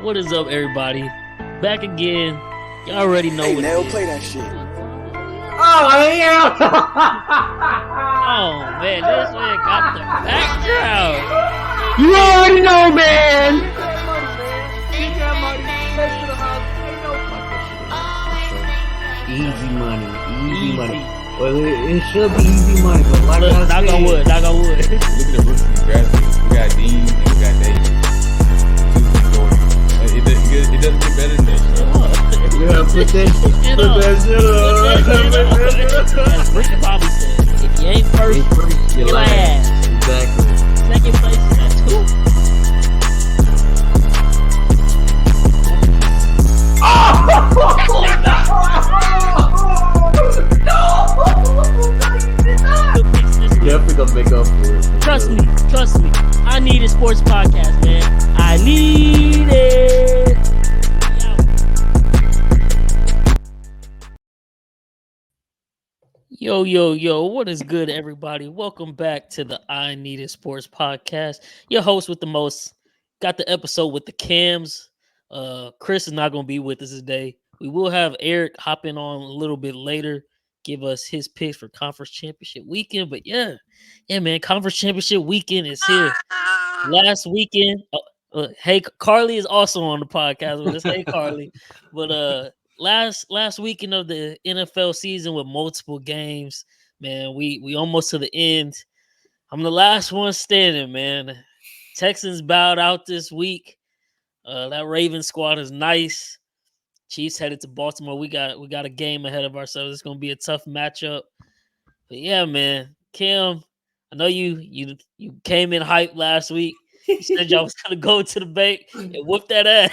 What is up, everybody? Back again. Y'all already know what Nail, it is. play that shit. Oh, yeah! Oh, man, this man got the background. You already know, man! Easy money. Well, it should be easy money, but like Look, I knock said, on wood. Look at the rookies we drafted. We got Dean and we got Davis. It doesn't get better than that. you gotta put that shit up. As Brick and Bobby said, if you ain't first, you're last. Exactly. Second place is at 2. Definitely gonna make up for it. Trust me. I need a sports podcast, man. I need it. Yo, what is good, everybody? Welcome back to the I Need It Sports Podcast. Your host with the most. Got the episode with the cams. Chris is not going to be with us today. We will have Erik hopping on a little bit later, give us his picks for Conference Championship Weekend. But yeah, man, Conference Championship Weekend is here. Last weekend, hey, Carly is also on the podcast with us. Hey, Carly. But last weekend of the NFL season with multiple games, man, we almost to the end. I'm the last one standing, man. Texans bowed out this week. That Ravens squad is nice. Chiefs headed to Baltimore. We got a game ahead of ourselves. It's gonna be a tough matchup. But yeah, man, Kim, I know you came in hype last week. You said y'all was gonna go to the bank and whoop that ass.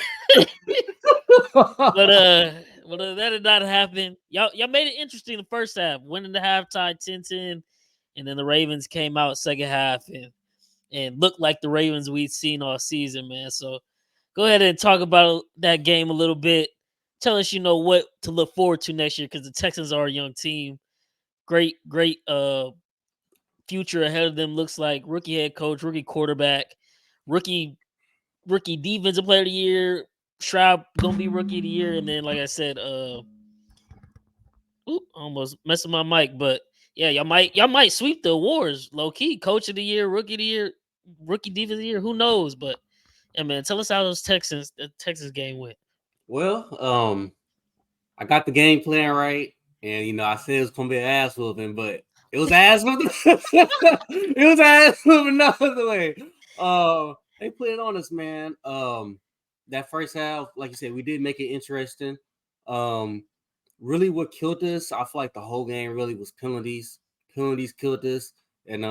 But that did not happen. Y'all made it interesting the first half, winning the halftime 10-10, and then the Ravens came out second half and looked like the Ravens we'd seen all season, man. So go ahead and talk about that game a little bit. Tell us, what to look forward to next year, because the Texans are a young team. Great future ahead of them. Looks like rookie head coach, rookie quarterback, rookie defensive player of the year. Stroud gonna be rookie of the year, and then like I said, almost messing my mic, but yeah, y'all might sweep the awards low key. Coach of the year, rookie of the year, rookie defense of the year. Who knows? But yeah, man, tell us how the Texans game went. Well, I got the game plan right, and I said it was gonna be an ass whooping, but it was ass whooping. It was ass whooping no other way. They put it on us, man. That first half, like you said, we did make it interesting. Really, what killed us, I feel like the whole game really was penalties. Penalties killed us. And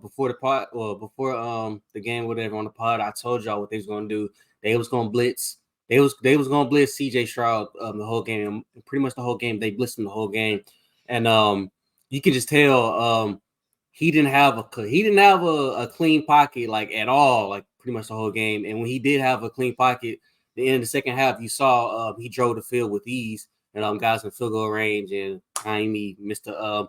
before the game, whatever on the pod, I told y'all what they was gonna do. They was gonna blitz. They was gonna blitz CJ Stroud the whole game. Pretty much the whole game. They blitzed him the whole game, and you can just tell he didn't have a clean pocket like at all, like pretty much the whole game. And when he did have a clean pocket, the end of the second half, you saw he drove the field with ease, and guys in field goal range, and Jaime missed the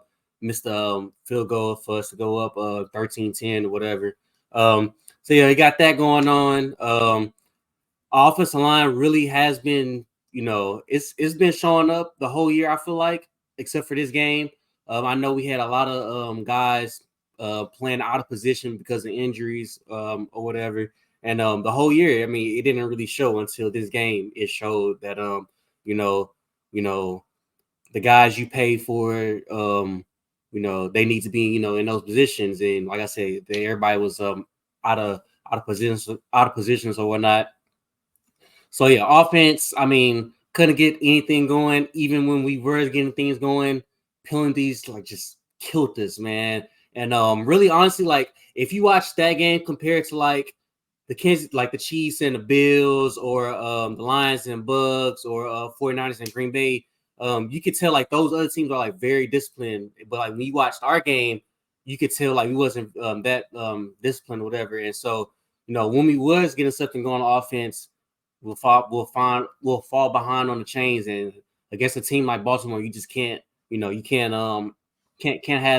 field goal for us to go up 13-10 or whatever. So yeah, he got that going on. Offensive line really has been, it's been showing up the whole year, I feel like, except for this game. I know we had a lot of guys playing out of position because of injuries or whatever. And the whole year, I mean, it didn't really show until this game. It showed that, the guys you pay for, they need to be, in those positions. And like I said, everybody was out of positions or whatnot. So yeah, offense, I mean, couldn't get anything going. Even when we were getting things going, penalties like just killed us, man. And really honestly, like if you watch that game compared to like the Chiefs and the Bills, or the Lions and Bucks, or 49ers and Green Bay, you could tell like those other teams are like very disciplined. But like when you watched our game, you could tell like we wasn't that disciplined or whatever. And so, when we was getting something going on offense, we'll fall behind on the chains, and against a team like Baltimore, you just can't have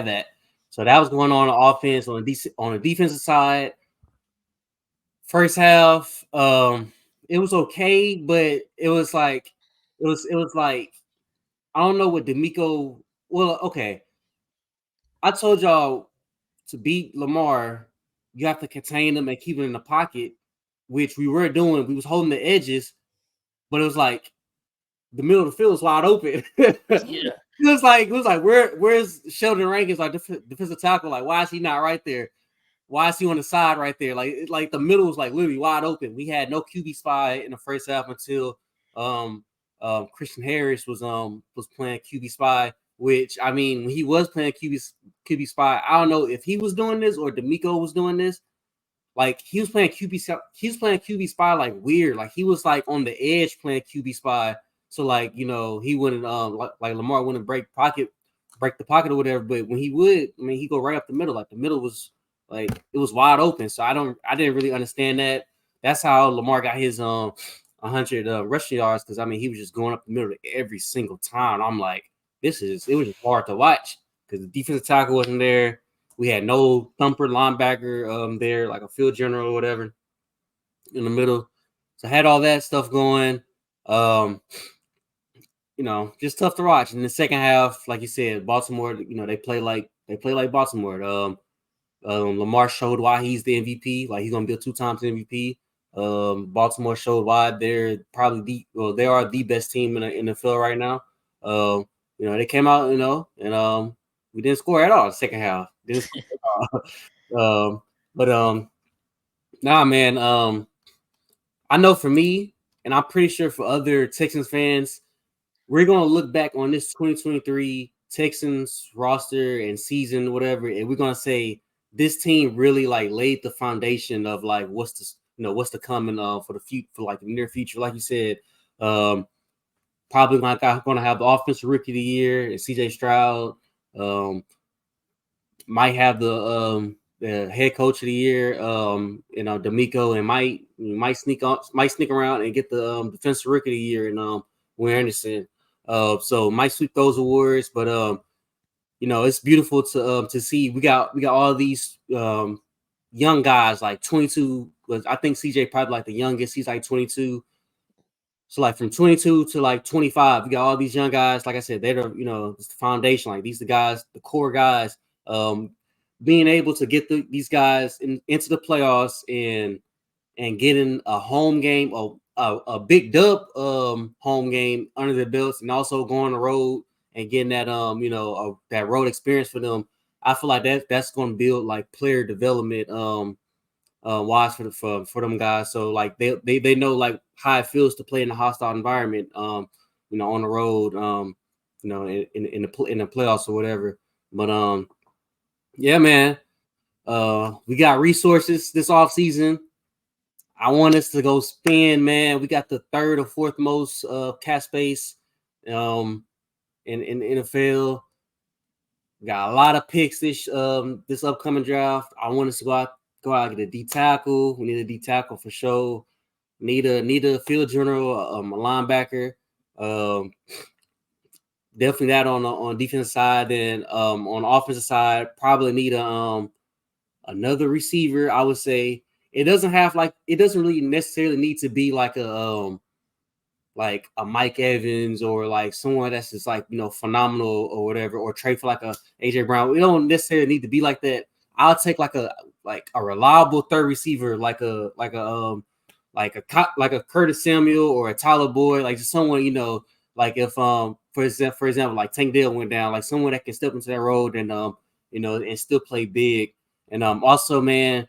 that. So that was going on offense. On the defensive side, first half, it it was okay, but it was like I don't know what D'Amico. Well, okay, I told y'all to beat Lamar, you have to contain him and keep him in the pocket, which we were doing. We was holding the edges, but it was like the middle of the field was wide open. Yeah. It was like where's Sheldon Rankins, like defensive tackle? Like, why is he not right there? Why is he on the side right there? Like the middle was like literally wide open. We had no QB spy in the first half until um Christian Harris was playing QB spy. Which, I mean, when he was playing QB spy, I don't know if he was doing this or D'Amico was doing this. Like he was playing QB spy like weird. Like he was like on the edge playing QB spy. So like, he wouldn't like Lamar wouldn't break the pocket or whatever. But when he would, I mean, he go right up the middle. Like the middle was like it was wide open. So I didn't really understand that. That's how Lamar got his 100 rushing yards, because I mean he was just going up the middle every single time. I'm like, it was just hard to watch because the defensive tackle wasn't there. We had no thumper linebacker there, like a field general or whatever in the middle. So I had all that stuff going. Just tough to watch. In the second half, like you said, Baltimore, they play like Baltimore. Lamar showed why he's the MVP. Like he's gonna be a 2 times MVP. Baltimore showed why they're probably they are the best team in the field right now. They came out, and we didn't score at all in the second half. Didn't score at all. But nah, man. I know for me, and I'm pretty sure for other Texans fans, we're gonna look back on this 2023 Texans roster and season, whatever, and we're gonna say this team really like laid the foundation of like what's to come in for the future, for like the near future. Like you said, probably gonna have the offensive rookie of the year and CJ Stroud. Might have the head coach of the year, D'Amico, and might sneak around and get the defensive rookie of the year, and Will Anderson. So might sweep those awards, but it's beautiful to see. We got all these young guys like 22. I think CJ probably like the youngest. He's like 22. So like from 22 to like 25, we got all these young guys. Like I said, they're it's the foundation. Like these the guys, the core guys. Being able to get these guys into the playoffs and getting a home game, a big dub home game under their belts, and also going on the road and getting that that road experience for them. I feel like that's going to build like player development wise for them guys. So like they know like how it feels to play in a hostile environment, on the road, in the playoffs or whatever. But yeah, man, we got resources this off season. I want us to go spend, man. We got the third or fourth most cap space in the NFL. We got a lot of picks this upcoming draft. I want us to go out and get a D tackle. We need a D tackle for sure. Need a field general, a linebacker. Definitely that on defensive side. Then on the offensive side, probably need another receiver. I would say it doesn't really necessarily need to be like a Mike Evans or like someone that's just like phenomenal or whatever, or trade for like a AJ Brown. We don't necessarily need to be like that. I'll take like a reliable third receiver, like a Curtis Samuel or a Tyler Boyd, like just someone like if for example like Tank Dell went down, like someone that can step into that road and and still play big. And also, man,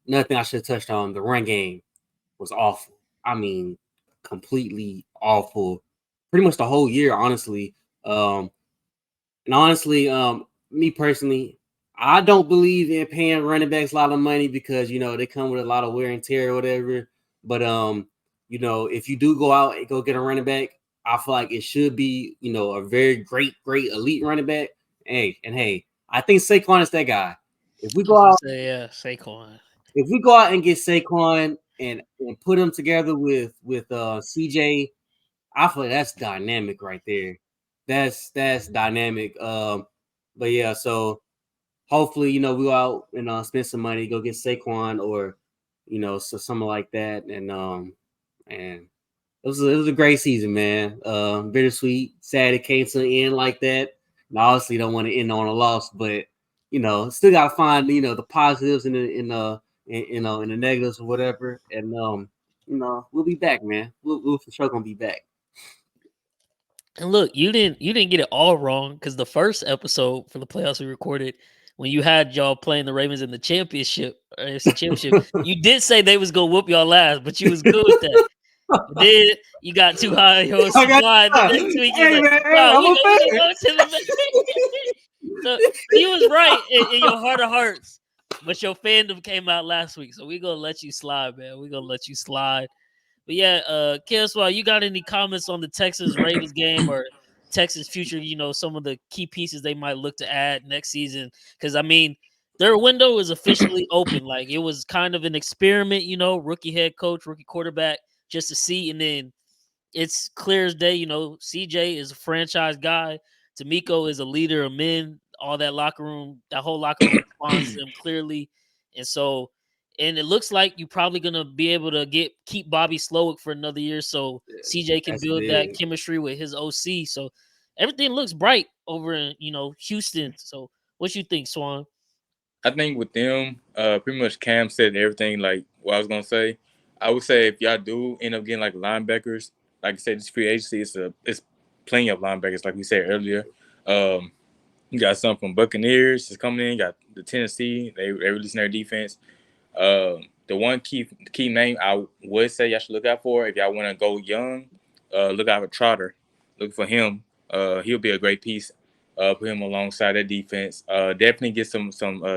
another thing I should have touched on, the run game was awful. I mean, completely awful. Pretty much the whole year, honestly. And honestly, me personally, I don't believe in paying running backs a lot of money because they come with a lot of wear and tear or whatever. But if you do go out and go get a running back, I feel like it should be a very great elite running back. Hey, I think Saquon is that guy. If we go out, Saquon. If we go out and get Saquon and put him together with CJ, I feel like that's dynamic right there. That's dynamic. But yeah, so hopefully we go out and spend some money, go get Saquon, or so something like that, and it was a great season, man. Bittersweet, sad it came to an end like that. And I obviously don't want to end on a loss, but still gotta find the positives in the negatives or whatever, and we'll be back, man. We'll for sure gonna be back. And look, you didn't get it all wrong because the first episode for the playoffs we recorded when you had y'all playing the Ravens in the championship, or AFC championship, you did say they was gonna whoop y'all ass, but you was good with that. But then you got too high on your I got supply. The next week you was hey like, man, hey, "No, I'm a we gonna fan. go to the." So you was right in your heart of hearts, but your fandom came out last week, so we gonna let you slide, man. We gonna let you slide. But yeah, Kelsey, you got any comments on the Texas Ravens game or Texas future? Some of the key pieces they might look to add next season. Because I mean, their window is officially open. Like it was kind of an experiment, rookie head coach, rookie quarterback, just to see, and then it's clear as day. CJ is a franchise guy. D'Amico is a leader of men. All that whole locker room responds to him clearly, and so, and it looks like you're probably gonna be able to keep Bobby Slowick for another year, so CJ can That's build that big. chemistry with his OC. So everything looks bright over in Houston. So what you think, Swan? I think with them, pretty much Cam said everything like what I was gonna say. I would say if y'all do end up getting like linebackers, like I said, this free agency it's plenty of linebackers, like we said earlier. Um, you got some from Buccaneers is coming in. You got the Tennessee. They releasing their defense. The one key name I would say y'all should look out for if y'all want to go young, look out for Trotter. Look for him. He'll be a great piece. Put him alongside that defense. Definitely get some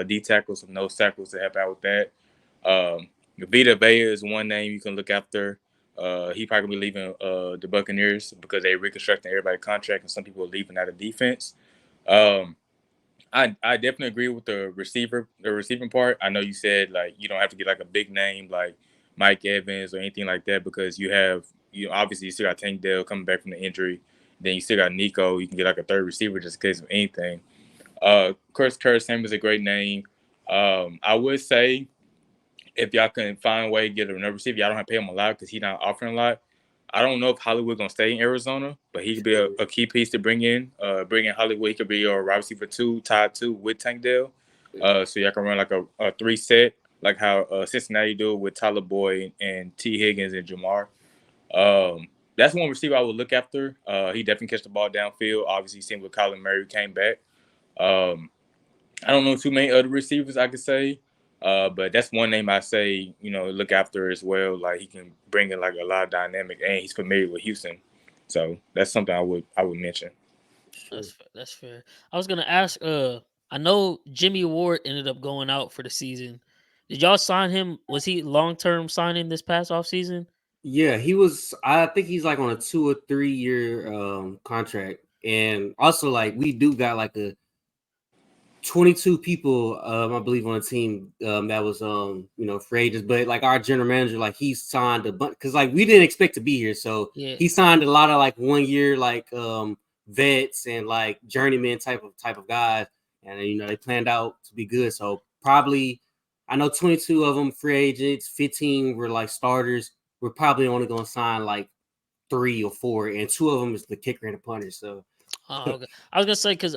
D tackles, some nose tackles to help out with that. Vita Vea is one name you can look after. He probably be leaving the Buccaneers because they reconstructing everybody's contract and some people are leaving out of defense. Um, I definitely agree with the receiving part. I know you said like you don't have to get like a big name like Mike Evans or anything like that because obviously you still got Tank Dell coming back from the injury. Then you still got Nico. You can get like a third receiver just in case of anything. Curtis Samuel is a great name. I would say if y'all can find a way to get another receiver, y'all don't have to pay him a lot because he's not offering a lot. I don't know if Hollywood gonna stay in Arizona, but he could be a key piece to bring in. Bring in Hollywood. He could be your wide receiver two, tied two with Tank Dell. So y'all can run like a three set, like how Cincinnati do with Tyler Boyd and T Higgins and Jamar. That's one receiver I would look after. He definitely catch the ball downfield. Obviously, seen with Kyler Murray came back. Um, I don't know too many other receivers I could say, but that's one name I say look after as well. Like he can bring in like a lot of dynamic, and he's familiar with Houston, so that's something I would mention. Sure. That's fair. I was gonna ask. I know Jimmy Ward ended up going out for the season. Did y'all sign him? Was he long term signing this past off season? Yeah, he was. I think he's like on a 2 or 3 year contract, and also like we do got like a 22 people, I believe, on the team that was free agents. But like our general manager, like he signed a bunch because like we didn't expect to be here, so Yeah. he signed a lot of like 1 year like vets and like journeyman type of guys, and they planned out to be good. So probably I know 22 of them free agents, 15 were like starters. We're probably only gonna sign like 3 or 4, and 2 of them is the kicker and the punter. So Oh, okay. I was gonna say because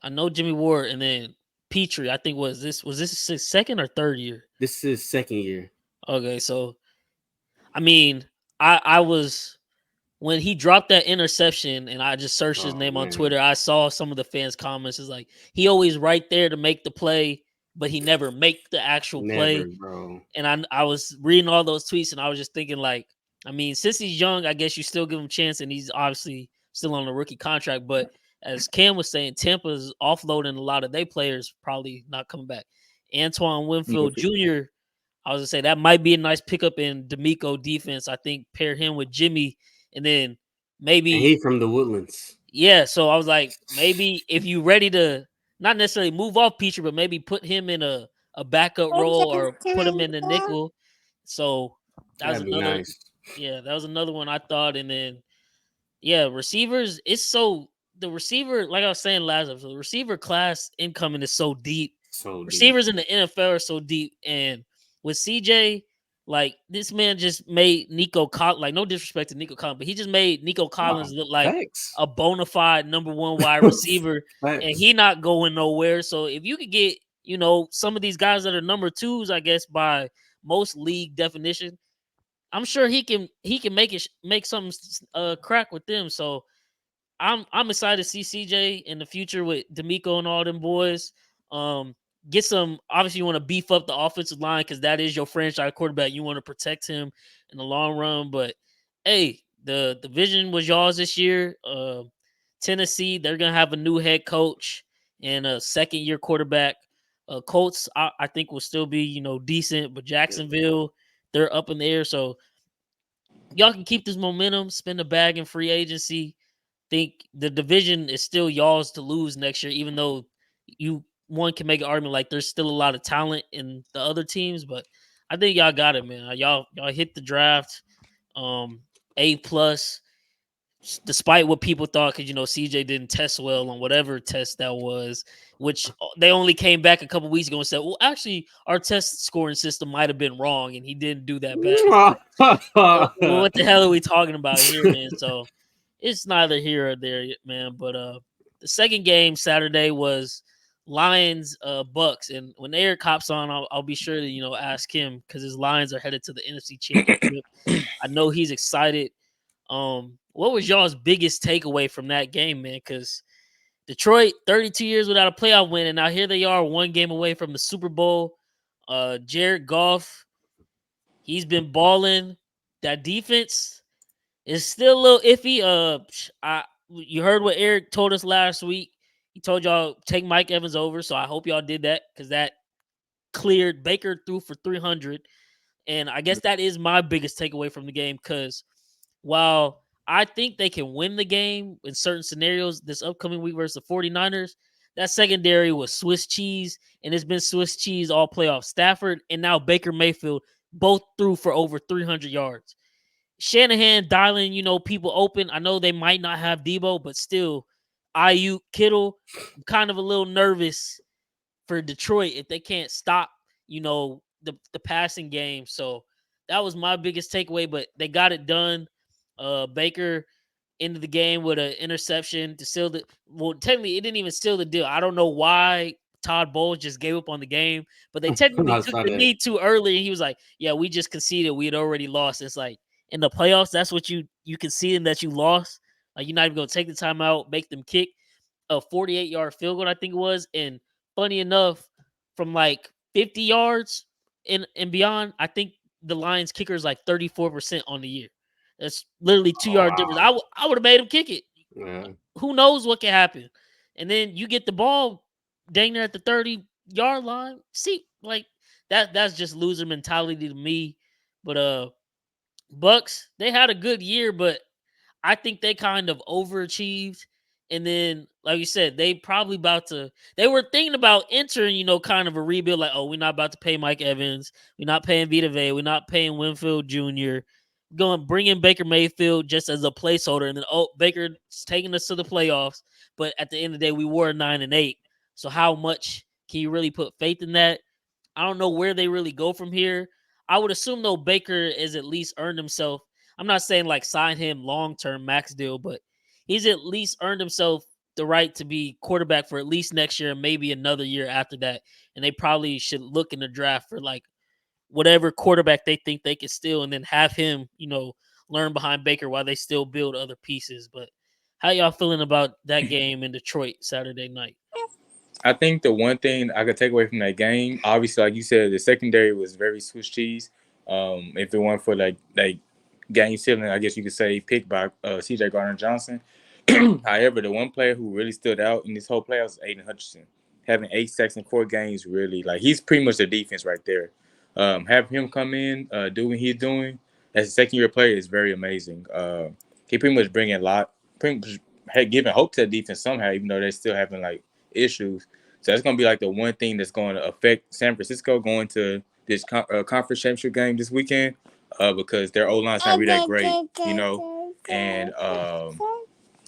I know Jimmy Ward and then Petrie. I think was this his second or third year? this is second year. Okay, so I mean, I was when he dropped that interception and I just searched his Oh name on man, Twitter. I saw some of the fans' comments. Is like he always right there to make the play, but he never make the actual never, play. bro. And I was reading all those tweets and I was just thinking like, I mean, since he's young, I guess you still give him a chance, and he's obviously still on a rookie contract. But as Cam was saying, Tampa's offloading a lot of their players, probably not coming back. Antoine Winfield Jr. I was gonna say that might be a nice pickup in D'Amico defense. I think pair him with Jimmy, and then And maybe he from the Woodlands. yeah. So I was like, maybe if you ready to not necessarily move off Petrie, but maybe put him in a backup role or put him in the nickel. So that was That'd be another, nice. yeah, that was another one I thought. And then yeah, receivers. It's so the receiver, like I was saying last episode, the receiver class incoming is so deep. So deep. Receivers in the NFL are so deep, and with CJ, Like this man just made Nico Collins, like no disrespect to Nico Collins, but he just made Nico Collins Oh, look like thanks. a bona fide number one wide receiver, and Thanks. he not going nowhere. So if you could get, some of these guys that are number twos, I guess by most league definition, I'm sure he can make something crack with them. So I'm excited to see CJ in the future with D'Amico and all them boys. Um, get some. Obviously, you want to beef up the offensive line because that is your franchise quarterback. You want to protect him in the long run. But hey, the division was y'all's this year. Tennessee, they're gonna have a new head coach and a second year quarterback. Colts, I think will still be decent, but Jacksonville, they're up in the air. So y'all can keep this momentum, spend a bag in free agency. Think the division is still y'all's to lose next year, even though one can make an argument like there's still a lot of talent in the other teams, but I think y'all got it, man. Y'all hit the draft, A+, despite what people thought, because CJ didn't test well on whatever test that was, which they only came back a couple weeks ago and said, well, actually, our test scoring system might have been wrong, and he didn't do that bad. Well, what the hell are we talking about here, man? So it's neither here or there, man. But the second game Saturday was Lions Bucks, and when Erik hops on, I'll be sure to ask him because his Lions are headed to the NFC Championship. I know he's excited. What was y'all's biggest takeaway from that game, man? Because Detroit, 32 years without a playoff win, and now here they are, one game away from the Super Bowl. Jared Goff, he's been balling. That defense is still a little iffy. You heard what Erik told us last week. He told y'all take Mike Evans over, so I hope y'all did that because that cleared. Baker threw for 300, and I guess that is my biggest takeaway from the game because while I think they can win the game in certain scenarios this upcoming week versus the 49ers, that secondary was Swiss cheese, and it's been Swiss cheese all playoffs. Stafford and now Baker Mayfield both threw for over 300 yards. Shanahan dialing, people open. I know they might not have Debo, but still, Ayuk, Kittle, I'm kind of a little nervous for Detroit if they can't stop, the passing game. So that was my biggest takeaway, but they got it done. Baker into the game with an interception to seal the. Well, technically, it didn't even seal the deal. I don't know why Todd Bowles just gave up on the game, but they technically I took saw the that. knee too early, and he was like, "Yeah, we just conceded. We had already lost." It's like in the playoffs, that's what you conceding that you lost. Like you're not even gonna take the time out, make them kick a 48-yard field goal, I think it was. And funny enough, from like 50 yards and beyond, I think the Lions kicker is like 34% on the year. That's literally 2 yard difference. Oh, I would have made him kick it. wow. Who knows what can happen? And then you get the ball dang near at the 30-yard line. See, like that's just loser mentality to me. But Bucks, they had a good year, but I think they kind of overachieved. And then, like you said, they were thinking about entering, kind of a rebuild. Like, oh, we're not about to pay Mike Evans. We're not paying Vita Vea. We're not paying Winfield Jr. Going bring in Baker Mayfield just as a placeholder. And then, oh, Baker's taking us to the playoffs. But at the end of the day, we were 9-8. So how much can you really put faith in that? I don't know where they really go from here. I would assume though Baker has at least earned himself. I'm not saying like sign him long term max deal, but he's at least earned himself the right to be quarterback for at least next year and maybe another year after that. And they probably should look in the draft for like whatever quarterback they think they can steal and then have him, learn behind Baker while they still build other pieces. But how y'all feeling about that game in Detroit Saturday night? I think the one thing I could take away from that game, obviously, like you said, the secondary was very Swiss cheese. If it weren't for like game sealing, I guess you could say picked by C.J. Gardner Johnson. However, the one player who really stood out in this whole playoffs is Aiden Hutchinson. Having 8 sacks in 4 games, really like he's pretty much the defense right there. Having him come in, do what he's doing as a second year player is very amazing. He pretty much bringing a lot, pretty much giving hope to the defense somehow, even though they're still having like issues. So that's going to be like the one thing that's going to affect San Francisco going to this conference championship game this weekend because their O line's not really that great. And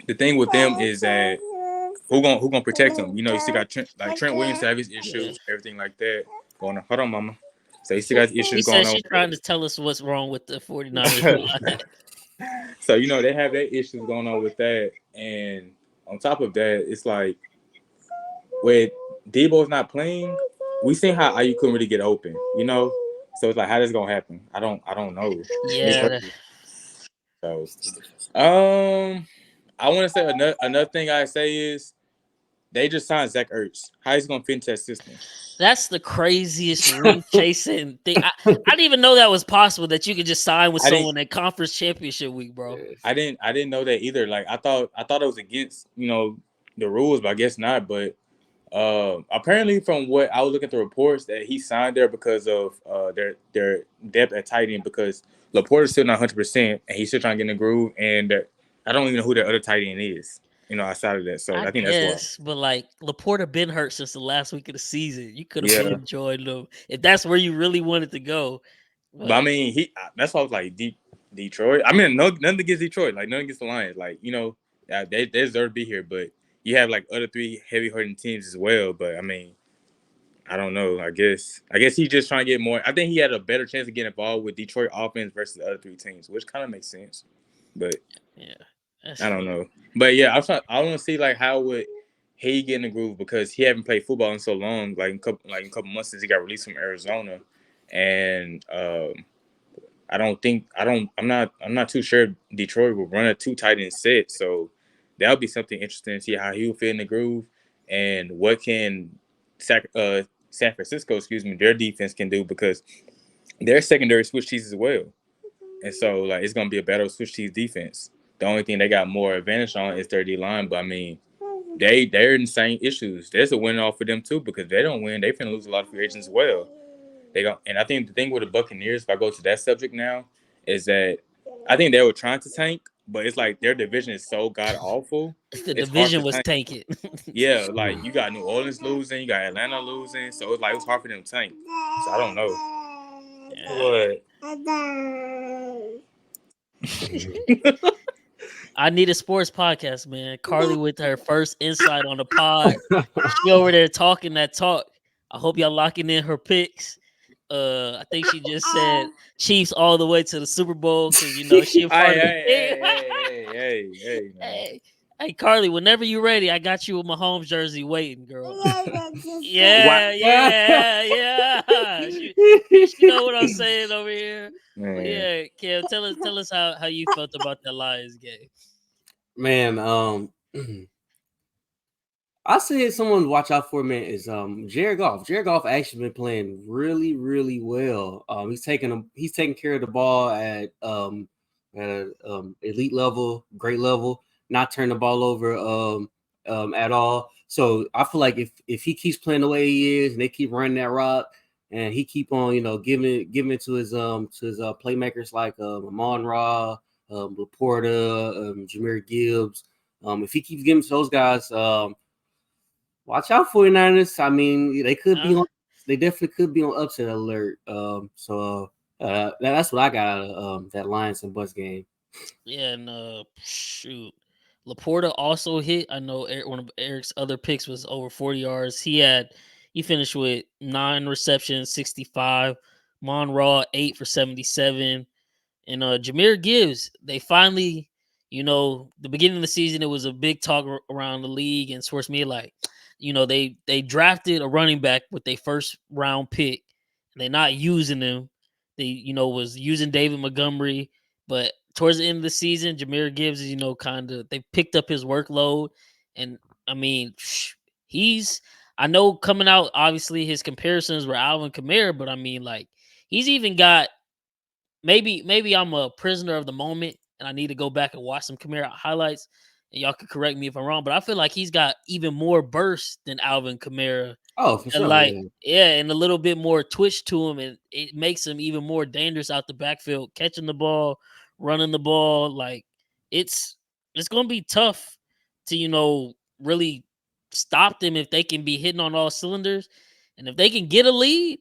the thing with them is that who gonna protect them? You still got Trent Williams to have his Yeah. issues, everything like that going on. Hold on, mama. So he still got He issues said going on. she's trying to tell us what's wrong with the 49ers line. So they have their issues going on with that, and on top of that, it's like with Debo's not playing, we seen how IU couldn't really get open. So it's like how this gonna happen? I don't know. Me Yeah, personally. So I want to say another thing I say is they just signed Zach Ertz. How he's gonna fit into that system? that's the craziest ring chasing thing. I didn't even know that was possible that you could just sign with I didn't someone at conference championship week, bro. I didn't know that either. Like I thought it was against the rules, but I guess not. But apparently, from what I was looking at the reports, that he signed there because of their depth at tight end. Because Laporta's still not 100%, and he's still trying to get in the groove. And I don't even know who their other tight end is. Outside of that, so I I think that's why. guess, but like Laporta been hurt since the last week of the season. You could have Yeah, been joined them if that's where you really wanted to go. but I But mean, that's why I was like Detroit. I mean, nothing against Detroit, like nothing against the Lions. Like yeah, they deserve to be here, but you have like other three heavy hitting teams as well. But I mean. I don't know. I guess he's just trying to get more. I think he had a better chance of getting involved with Detroit offense versus the other three teams, which kind of makes sense. But yeah, that's I don't fair. know. But yeah, I want to see like how would he get in the groove because he haven't played football in so long, like in a couple months since he got released from Arizona, and I'm not too sure Detroit will run a two tight end set, so that'll be something interesting to see how he will fit in the groove and what can San Francisco, excuse me, their defense can do because their secondary switch cheese as well, and so like it's gonna be a battle of switch cheese defense. The only thing they got more advantage on is their D line, but I mean they're in the same issues. There's a win off for them too because if they don't win, they finna lose a lot of free agents as well. They don't, and I think the thing with the Buccaneers, if I go to that subject now, is that I think they were trying to tank, but it's like their division is so god awful. The It's hard division to was tank. tanking. Yeah, like you got New Orleans losing, you got Atlanta losing, so it's like it's hard for them to tank. So I don't know. Yeah. What? I need a sports podcast, man. Carly with her first insight on the pod. She over there talking that talk. I hope y'all locking in her picks. I think she just said Chiefs all the way to the Super Bowl because she a Hey, part of the hey, team. hey, man. Hey, Carly, whenever you're ready, I got you a Mahomes jersey waiting, girl. What? Yeah, yeah, yeah. She know what I'm saying over here. But Man, yeah, Kim, tell us how you felt about that Lions game. Man, I said someone to watch out for, man, is Jared Goff. Jared Goff actually been playing really, really well. He's taking care of the ball at elite level, great level, not turn the ball over at all. So I feel like if he keeps playing the way he is and they keep running that rock and he keep on, giving it to his playmakers like Amon Ra, Laporta, Jameer Gibbs. If he keeps giving to those guys, watch out, 49ers. I mean, they definitely could be on upset alert. That's what I got out of that Lions and Bucks game. Yeah, and shoot, Laporta also hit. I know one of Eric's other picks was over 40 yards. He finished with 9 receptions, 65. Monraw 8 for 77. And Jameer Gibbs, they finally, the beginning of the season, it was a big talk around the league and sports media. Like, they drafted a running back with their first round pick. And they're not using him. They, was using David Montgomery, but towards the end of the season, Jameer Gibbs is, kind of they picked up his workload, and I mean, he's. I know coming out, obviously his comparisons were Alvin Kamara, but I mean, like he's even got maybe I'm a prisoner of the moment and I need to go back and watch some Kamara highlights and y'all can correct me if I'm wrong, but I feel like he's got even more burst than Alvin Kamara. Oh, for And sure. like, Yeah. yeah, and a little bit more twitch to him, and it makes him even more dangerous out the backfield, catching the ball, running the ball. Like it's gonna be tough to, really stop them if they can be hitting on all cylinders. And if they can get a lead,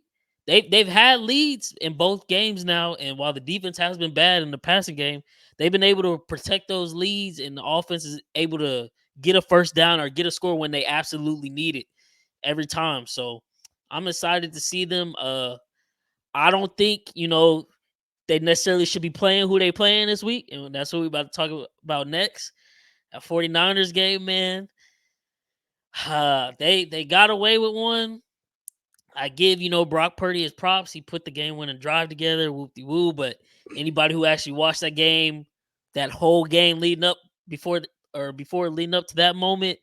they've had leads in both games now, and while the defense has been bad in the passing game, they've been able to protect those leads, and the offense is able to get a first down or get a score when they absolutely need it every time. So I'm excited to see them. I don't think, they necessarily should be playing who they playing this week. And that's what we're about to talk about next. A 49ers game, man. They got away with one. I give, Brock Purdy his props. He put the game winning drive together, whoop de woo. But anybody who actually watched that game, that whole game leading up before leading up to that moment,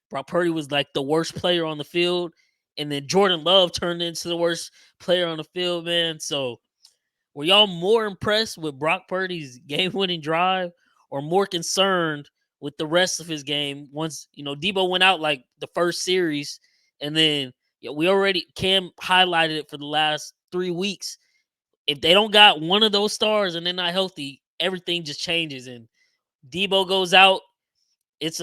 Brock Purdy was like the worst player on the field. And then Jordan Love turned into the worst player on the field, man. So were y'all more impressed with Brock Purdy's game winning drive or more concerned with the rest of his game once, Debo went out like the first series and then we already Cam highlighted it for the last 3 weeks. If they don't got one of those stars and they're not healthy, everything just changes. And Debo goes out. It's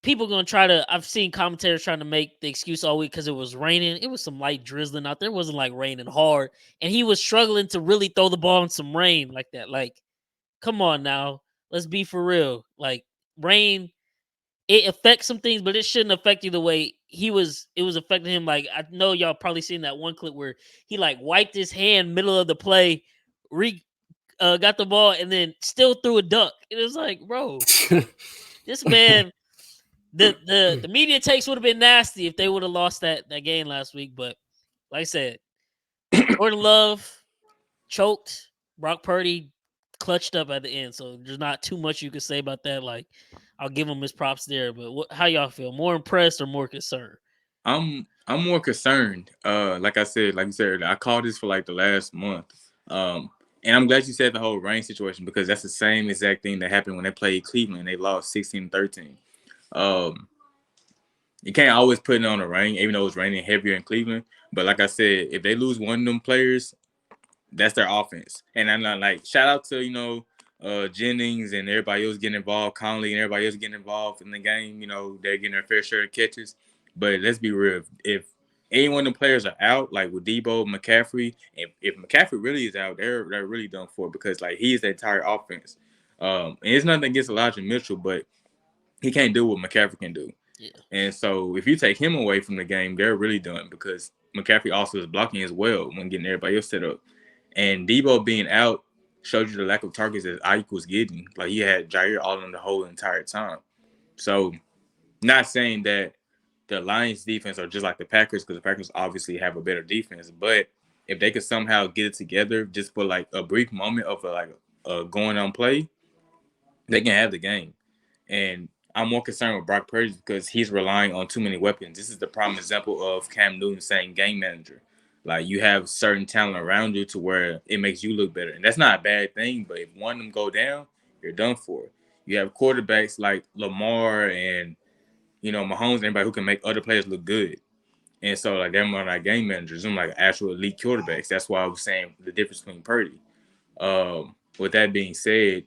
people gonna try to. I've seen commentators trying to make the excuse all week because it was raining. It was some light drizzling out there. It wasn't like raining hard, and he was struggling to really throw the ball in some rain like that. Like, come on now, let's be for real. Like rain, it affects some things, but it shouldn't affect you the way he was. It was affecting him. Like I know y'all probably seen that one clip where he like wiped his hand middle of the play, got the ball, and then still threw a duck. It was like, bro, this man. The media takes would have been nasty if they would have lost that game last week. But like I said, Jordan Love choked. Brock Purdy clutched up at the end. So there's not too much you can say about that. Like I'll give him his props there. But how y'all feel? More impressed or more concerned? I'm more concerned. Like I said, like you said, I called this for like the last month. And I'm glad you said the whole rain situation because that's the same exact thing that happened when they played Cleveland. They lost 16-13. Um, you can't always put it on the rain, even though it's raining heavier in Cleveland. But like I said, if they lose one of them players, that's their offense. And I'm not like shout out to Jennings and everybody else getting involved, Conley and everybody else getting involved in the game. They're getting their fair share of catches. But let's be real, if any one of the players are out, like with Debo, McCaffrey, if McCaffrey really is out, they're really done for because like he is the entire offense. And it's nothing against Elijah Mitchell, but he can't do what McCaffrey can do. Yeah. And so if you take him away from the game, they're really done because McCaffrey also is blocking as well when getting everybody else set up. And Debo being out showed you the lack of targets that Ike was getting. Like he had Jair all in the whole entire time. So not saying that the Lions defense are just like the Packers because the Packers obviously have a better defense. But if they could somehow get it together just for like a brief moment of a going on play, they can have the game. And I'm more concerned with Brock Purdy because he's relying on too many weapons. This is the prime example of Cam Newton saying game manager. Like you have certain talent around you to where it makes you look better. And that's not a bad thing, but if one of them go down, you're done for. You have quarterbacks like Lamar and, Mahomes and everybody who can make other players look good. And so like they're more like game managers. I'm like actual elite quarterbacks. That's why I was saying the difference between Purdy. With that being said,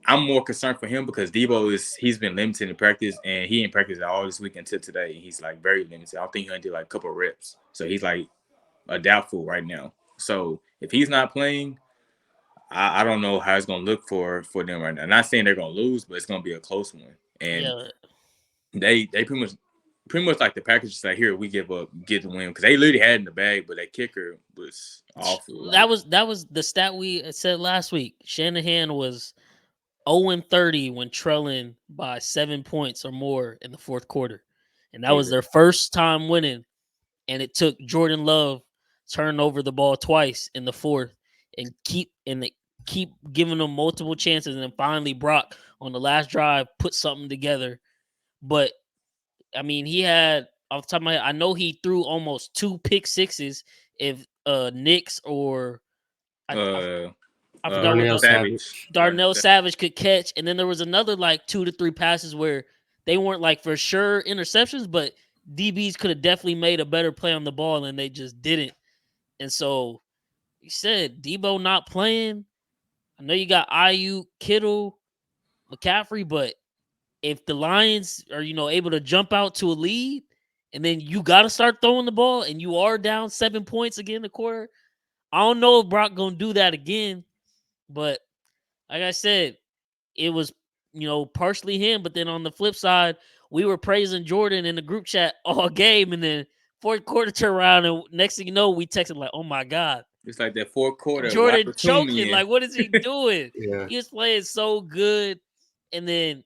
I'm more concerned for him because he's been limited in practice and he didn't practice all this week until today. He's like very limited. I think he only did like a couple of reps. So he's like a doubtful right now. So if he's not playing, I don't know how it's gonna look for them right now. I'm not saying they're gonna lose, but it's gonna be a close one. And Yeah. they pretty much like the Packers just like here we give up, get the win because they literally had it in the bag, but that kicker was awful. That was the stat we said last week. Shanahan was 0-30 when trailing by 7 points or more in the fourth quarter. And that was their first time winning. And it took Jordan Love turning over the ball twice in the fourth and they keep giving them multiple chances. And then finally Brock on the last drive put something together. But I mean, he had off the top of my head, I know he threw almost 2 pick sixes if Knicks or I forgot what Darnell the Savage. Darnell Savage could catch, and then there was another like 2 to 3 passes where they weren't like for sure interceptions, but DBs could have definitely made a better play on the ball, and they just didn't. And so you said Debo not playing. I know you got IU, Kittle, McCaffrey, but if the Lions are able to jump out to a lead, and then you got to start throwing the ball, and you are down 7 points again in the quarter, I don't know if Brock gonna do that again, but like I said, it was, partially him. But then on the flip side, we were praising Jordan in the group chat all game. And then Fourth quarter turn around, and next thing you know, we texted like, "Oh my god, It's like that fourth quarter wide Jordan choking! in. Like, what is he doing? Yeah. He was playing so good." And then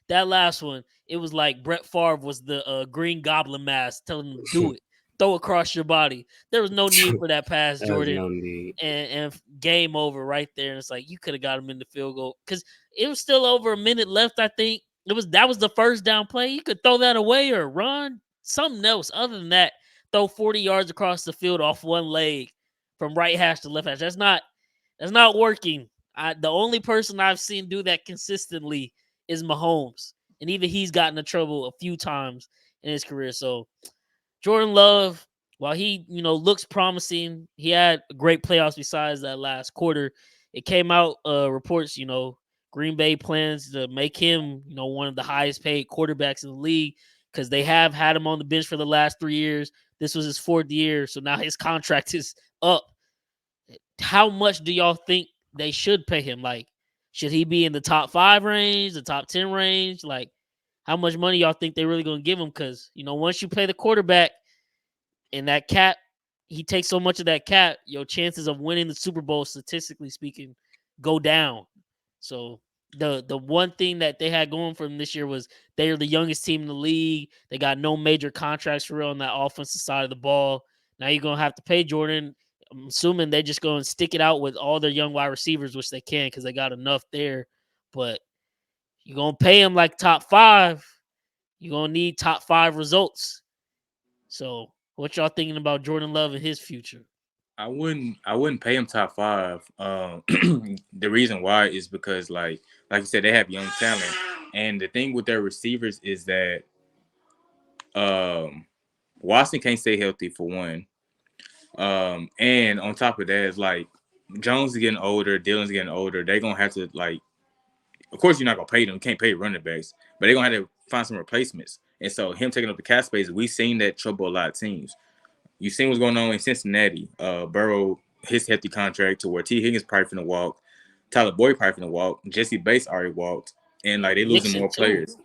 that last one, it was like Brett Favre was the Green Goblin mask telling him, "Do it, throw across your body." There was no need for that pass, There's Jordan, no need. and game over right there. And it's like you could have got him in the field goal because it was still over a minute left. I think that was the first down play. You could throw that away or run something else. Other than that, throw 40 yards across the field off one leg from right hash to left hash. That's not working. The only person I've seen do that consistently is Mahomes, and even he's gotten in trouble a few times in his career. So Jordan Love, while he looks promising, he had great playoffs besides that last quarter. It came out reports, Green Bay plans to make him one of the highest paid quarterbacks in the league because they have had him on the bench for the last 3 years. This was his fourth year, so now his contract is up. How much do y'all think they should pay him? Like, should he be in the top 5 range, the top 10 range? Like, how much money y'all think they really gonna give him? Because once you pay the quarterback and that cap, he takes so much of that cap, your chances of winning the Super Bowl, statistically speaking, go down. So the one thing that they had going for them this year was they are the youngest team in the league. They got no major contracts for real on that offensive side of the ball. Now you're gonna have to pay Jordan. I'm assuming they're just going to stick it out with all their young wide receivers, which they can because they got enough there. But you're going to pay him like top 5. You're going to need top 5 results. So what y'all thinking about Jordan Love and his future? I wouldn't pay him top 5. The reason why is because like you said, they have young talent, and the thing with their receivers is that Watson can't stay healthy for one. And on top of that, it's like Jones is getting older, Dylan's getting older. They're gonna have to like, of course, you're not gonna pay them. You can't pay running backs, but they're gonna have to find some replacements. And so him taking up the cap space, we've seen that trouble a lot of teams. You've seen what's going on in Cincinnati. Burrow, his hefty contract to where T. Higgins probably finna walk, Tyler Boyd probably finna walk, Jesse Bates already walked, and like they losing Mixon more too. players.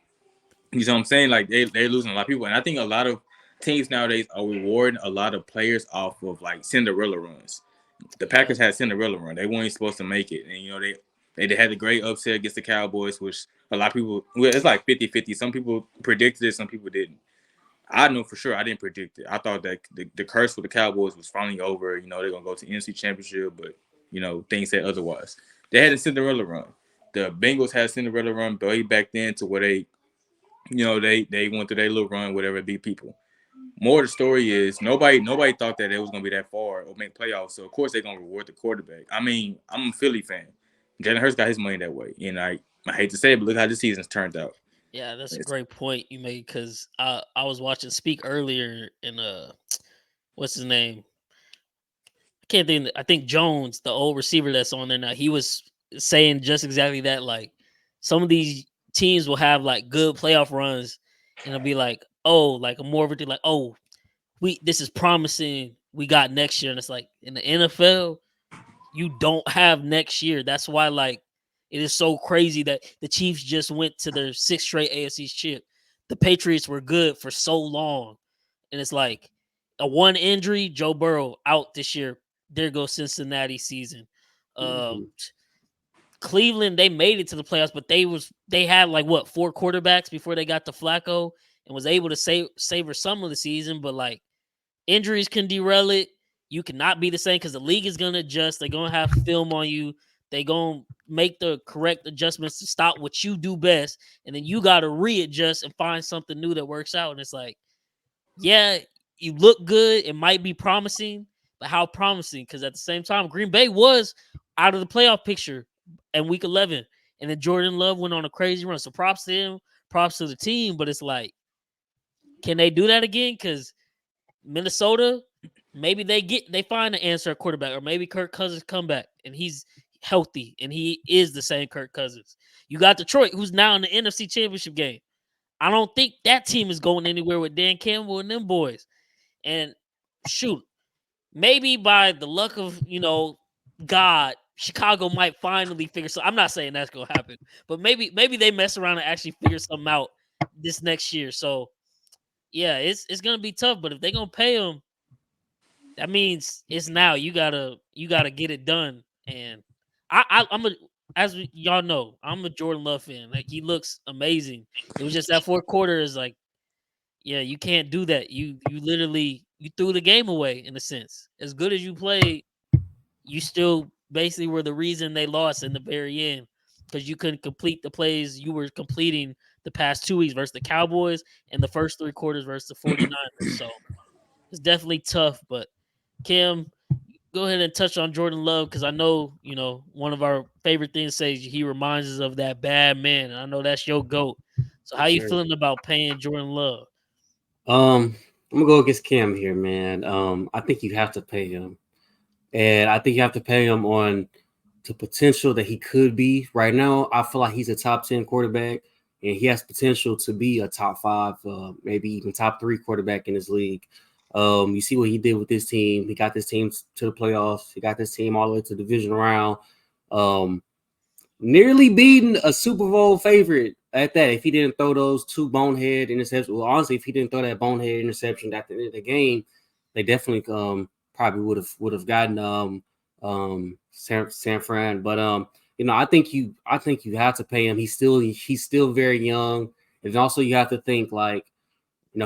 You know what I'm saying? Like they're losing a lot of people, and I think a lot of teams nowadays are rewarding a lot of players off of like Cinderella runs. The Yeah. Packers had Cinderella run; they weren't supposed to make it, and they had the great upset against the Cowboys, which a lot of people, well, it's like 50-50. Some people predicted it, some people didn't. I know for sure I didn't predict it. I thought that the curse for the Cowboys was finally over. They're gonna go to NFC Championship, but things said otherwise. They had a Cinderella run. The Bengals had a Cinderella run way back then to where they went through their little run, whatever it be. People. More of the story is nobody thought that it was gonna be that far or make playoffs. So of course they're gonna reward the quarterback. I mean, I'm a Philly fan. Jalen Hurts got his money that way, and I hate to say it, but look how this season's turned out. Yeah, that's a It's, great point you made because I was watching Speak earlier and what's his name? I can't think. I think Jones, the old receiver that's on there now, he was saying just exactly that. Like some of these teams will have like good playoff runs, and it'll be like, oh, like a more of a thing, like, oh, this is promising. We got next year, and it's like in the NFL, you don't have next year. That's why like it is so crazy that the Chiefs just went to their 6th straight AFC chip. The Patriots were good for so long, and it's like a one injury, Joe Burrow out this year. There goes Cincinnati season. Mm-hmm. Cleveland, they made it to the playoffs, but they had like what 4 quarterbacks before they got to Flacco and was able to savor some of the season, but like injuries can derail it. You cannot be the same because the league is gonna adjust. They're gonna have film on you. They're gonna make the correct adjustments to stop what you do best, and then you gotta readjust and find something new that works out. And it's like, yeah, you look good. It might be promising, but how promising? Because at the same time, Green Bay was out of the playoff picture in week 11. And then Jordan Love went on a crazy run. So props to him, props to the team. But it's like, can they do that again? Because Minnesota, maybe they find an answer at quarterback, or maybe Kirk Cousins come back and he's healthy and he is the same Kirk Cousins. You got Detroit, who's now in the NFC Championship game. I don't think that team is going anywhere with Dan Campbell and them boys. And shoot, maybe by the luck of God, Chicago might finally figure something. I'm not saying that's gonna happen, but maybe they mess around and actually figure something out this next year. So yeah, it's gonna be tough. But if they're gonna pay him, that means it's now. You gotta get it done. And I'm a y'all know, I'm a Jordan Love fan. Like he looks amazing. It was just that fourth quarter is like, yeah, you can't do that. You literally you threw the game away in a sense. As good as you played, you still basically were the reason they lost in the very end because you couldn't complete the plays you were completing the past 2 weeks versus the Cowboys and the first three quarters versus the 49ers. So it's definitely tough. But Kim, go ahead and touch on Jordan Love because I know, one of our favorite things says he reminds us of that bad man. And I know that's your GOAT. So how Yes, you sir. feeling about paying Jordan Love? I'm gonna go against Cam here, man. I think you have to pay him, and I think you have to pay him on the potential that he could be. Right now, I feel like he's a top 10 quarterback, and he has potential to be a top five, maybe even top three quarterback in this league. You see what he did with this team. He got this team to the playoffs. He got this team all the way to the division round. Um, Nearly beating a Super Bowl favorite at that. If he didn't throw those two bonehead interceptions, well, honestly, if he didn't throw that bonehead interception at the end of the game, they definitely probably would have gotten San Fran. But I think you have to pay him. He's still very young, and also you have to think like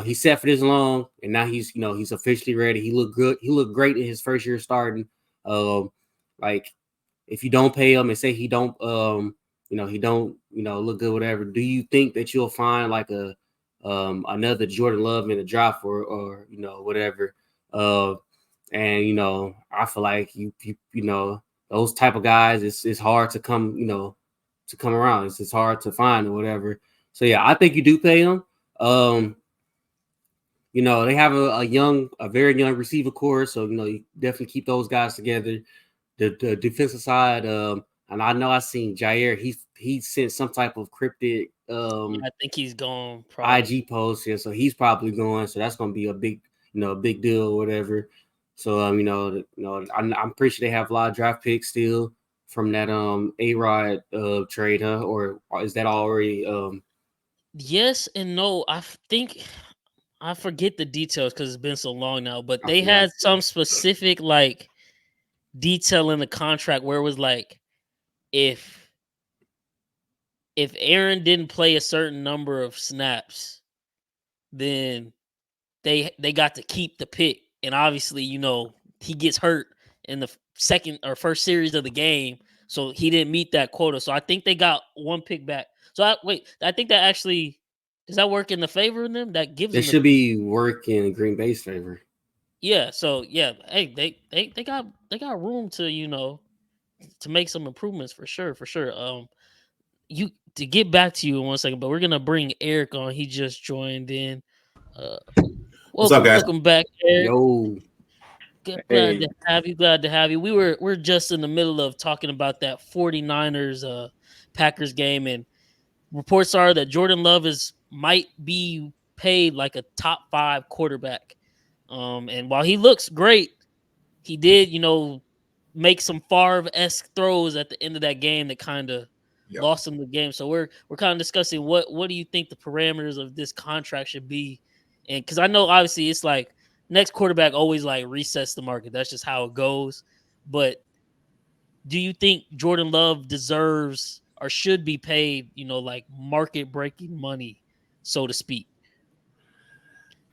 he's set for this long, and now he's officially ready. He looked good. He looked great in his first year starting. Like if you don't pay him and say he don't look good, whatever, do you think that you'll find like a another Jordan Love in the draft or whatever? And I feel like those type of guys, it's hard to come around. It's hard to find or whatever. So yeah, I think you do pay him. They have a very young receiver core, so you definitely keep those guys together. The defensive side, and I know I seen Jair. He sent some type of cryptic Yeah, I think he's gone probably. IG post here, so he's probably going. So that's going to be a big deal or whatever. So I'm pretty sure they have a lot of draft picks still from that A-Rod trade, huh? Or is that already Yes and no. Think I forget the details because it's been so long now, but I they forgot. had some specific like detail in the contract where it was like if Aaron didn't play a certain number of snaps, then they got to keep the pick. And obviously, he gets hurt in the second or first series of the game, so he didn't meet that quota. So I think they got one pick back. So I think that actually does that work in the favor of them? That gives It them the should be working in Green Bay's favor. yeah. So yeah, hey, they got room to to make some improvements for sure, for sure. You to get back to you in 1 second, but we're gonna bring Erik on. He just joined in. Uh, What's up, guys? welcome back, Erik. Yo, Glad Hey, to have you. Glad to have you. We're just in the middle of talking about that 49ers Packers game, and reports are that Jordan Love might be paid like a top 5 quarterback. And while he looks great, he did, make some Favre-esque throws at the end of that game that kind of Yep. lost him the game. So we're kind of discussing what do you think the parameters of this contract should be, and because I know obviously it's like next quarterback always like resets the market. That's just how it goes. But do you think Jordan Love deserves or should be paid, like market breaking money, so to speak?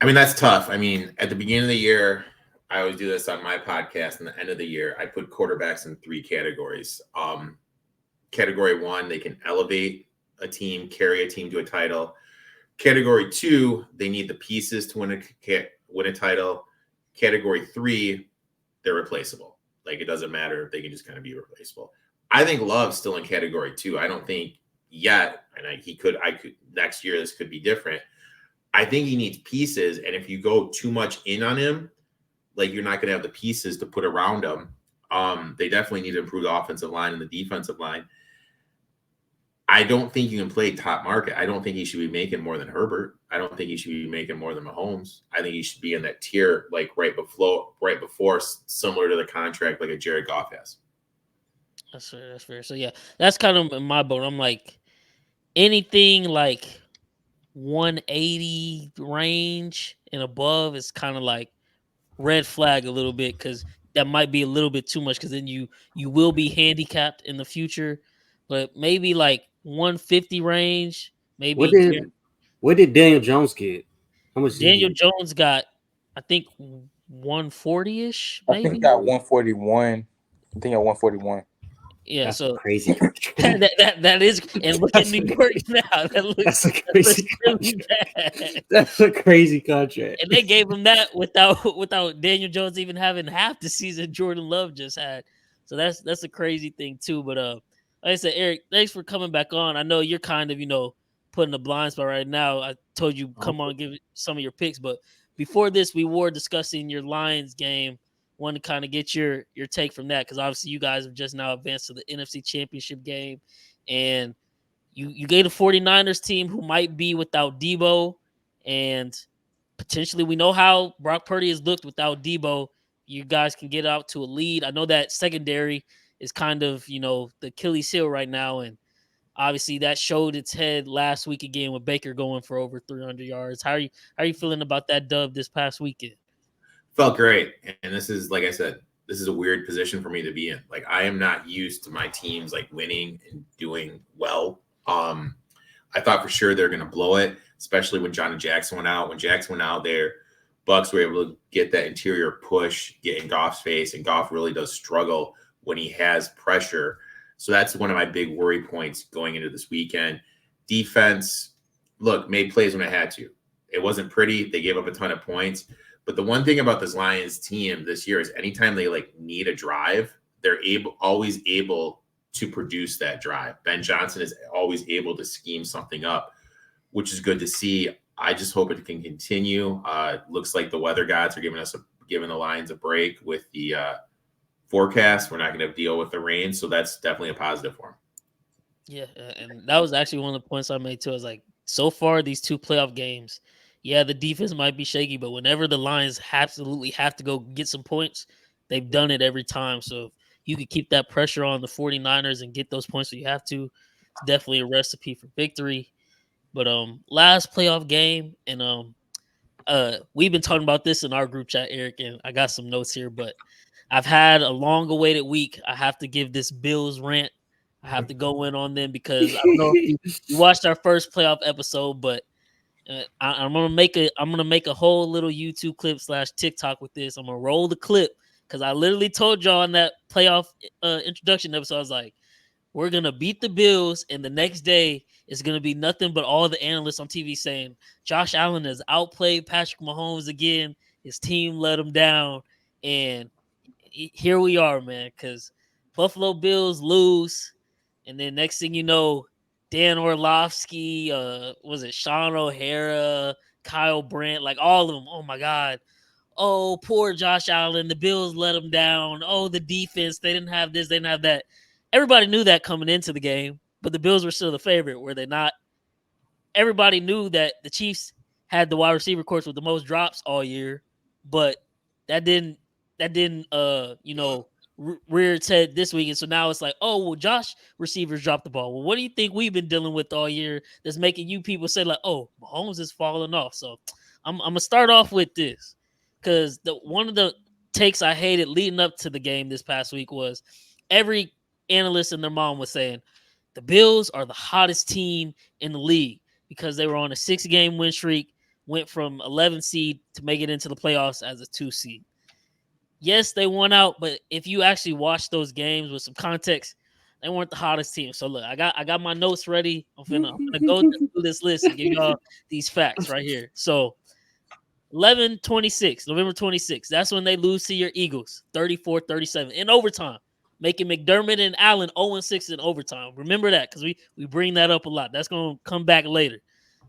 I mean, that's tough. I mean, at the beginning of the year, I always do this on my podcast. And the end of the year, I put quarterbacks in 3 categories. Category 1, they can elevate a team, carry a team to a title. Category 2, they need the pieces to win a title. Category 3, they're replaceable. Like, it doesn't matter if they can just kind of be replaceable. I think Love's still in category 2. I don't think yet, and I could next year this could be different. I think he needs pieces, and if you go too much in on him, like you're not going to have the pieces to put around him. They definitely need to improve the offensive line and the defensive line. I don't think you can play top market. I don't think he should be making more than Herbert. I don't think he should be making more than Mahomes. I think he should be in that tier, like right before, similar to the contract like a Jared Goff has. That's fair. That's fair. So yeah, that's kind of in my boat. I'm like anything like 180 range and above is kind of like red flag a little bit because that might be a little bit too much because then you will be handicapped in the future. But maybe like 150 range, What maybe did what did Daniel Jones get? How much did he Daniel get? Jones got, I think, 140 ish, I think he maybe. got 141. I think at 141. Yeah, That's a so crazy contract. that is, and look at That's New a, York now. that's a That looks crazy really contract. bad. That's a crazy contract. And they gave him that without Daniel Jones even having half the season Jordan Love just had. So that's a crazy thing too. But like I said, Eric, thanks for coming back on. I know you're kind of putting the blind spot right now. I told you come on, give some of your picks, but before this, we were discussing your Lions game. Want to kind of get your take from that because obviously you guys have just now advanced to the NFC Championship game, and you gave the 49ers team who might be without Debo, and potentially we know how Brock Purdy has looked without Debo. You guys can get out to a lead. I know that secondary is kind of, the Achilles heel right now. And obviously that showed its head last week again with Baker going for over 300 yards. How are you feeling about that dub this past weekend? Felt great. And this is, like I said, this is a weird position for me to be in. Like, I am not used to my teams like winning and doing well. I thought for sure they're going to blow it, especially when Johnny Jackson went out. When Jackson went out there, Bucks were able to get that interior push, get in Goff's face, and Goff really does struggle when he has pressure. So that's one of my big worry points going into this weekend. Defense, look, made plays when it had to. It wasn't pretty. They gave up a ton of points. But the one thing about this Lions team this year is anytime they like need a drive, they're always able to produce that drive. Ben Johnson is always able to scheme something up, which is good to see. I just hope it can continue. Looks like the weather gods are giving the Lions a break with the forecast. We're not going to deal with the rain, so that's definitely a positive for them. Yeah, and that was actually one of the points I made too. I was like, so far these two playoff games, yeah, the defense might be shaky, but whenever the Lions absolutely have to go get some points, they've done it every time. So if you could keep that pressure on the 49ers and get those points when you have to, it's definitely a recipe for victory. But last playoff game, and we've been talking about this in our group chat, Eric, and I got some notes here, but I've had a long awaited week. I have to give this Bills rant. I have to go in on them because I don't know if you watched our first playoff episode, but I'm gonna make a whole little YouTube clip / TikTok with this. I'm gonna roll the clip because I literally told y'all in that playoff introduction episode, I was like, we're gonna beat the Bills, and the next day it's gonna be nothing but all the analysts on TV saying Josh Allen has outplayed Patrick Mahomes again. His team let him down, and here we are, man. Because Buffalo Bills lose, and then next thing you know, Dan Orlovsky, was it Sean O'Hara, Kyle Brandt, like all of them. Oh my God. Oh, poor Josh Allen. The Bills let him down. Oh, the defense. They didn't have this. They didn't have that. Everybody knew that coming into the game, but the Bills were still the favorite, were they not? Everybody knew that the Chiefs had the wide receiver course with the most drops all year, but that didn't rear its head this week. And so now it's like, oh well, Josh receivers dropped the ball. Well, what do you think we've been dealing with all year that's making you people say like, oh, Mahomes is falling off? So I'm gonna start off with this because one of the takes I hated leading up to the game this past week was every analyst and their mom was saying the Bills are the hottest team in the league because they were on a 6-game win streak, went from 11 seed to make it into the playoffs as a 2 seed. Yes, they won out, but if you actually watch those games with some context, they weren't the hottest team. So look, I got my notes ready. I'm gonna go through this list and give y'all these facts right here. So 11-26, November 26th. That's when they lose to your Eagles, 34-37 in overtime, making McDermott and Allen 0-6 in overtime. Remember that because we bring that up a lot. That's gonna come back later.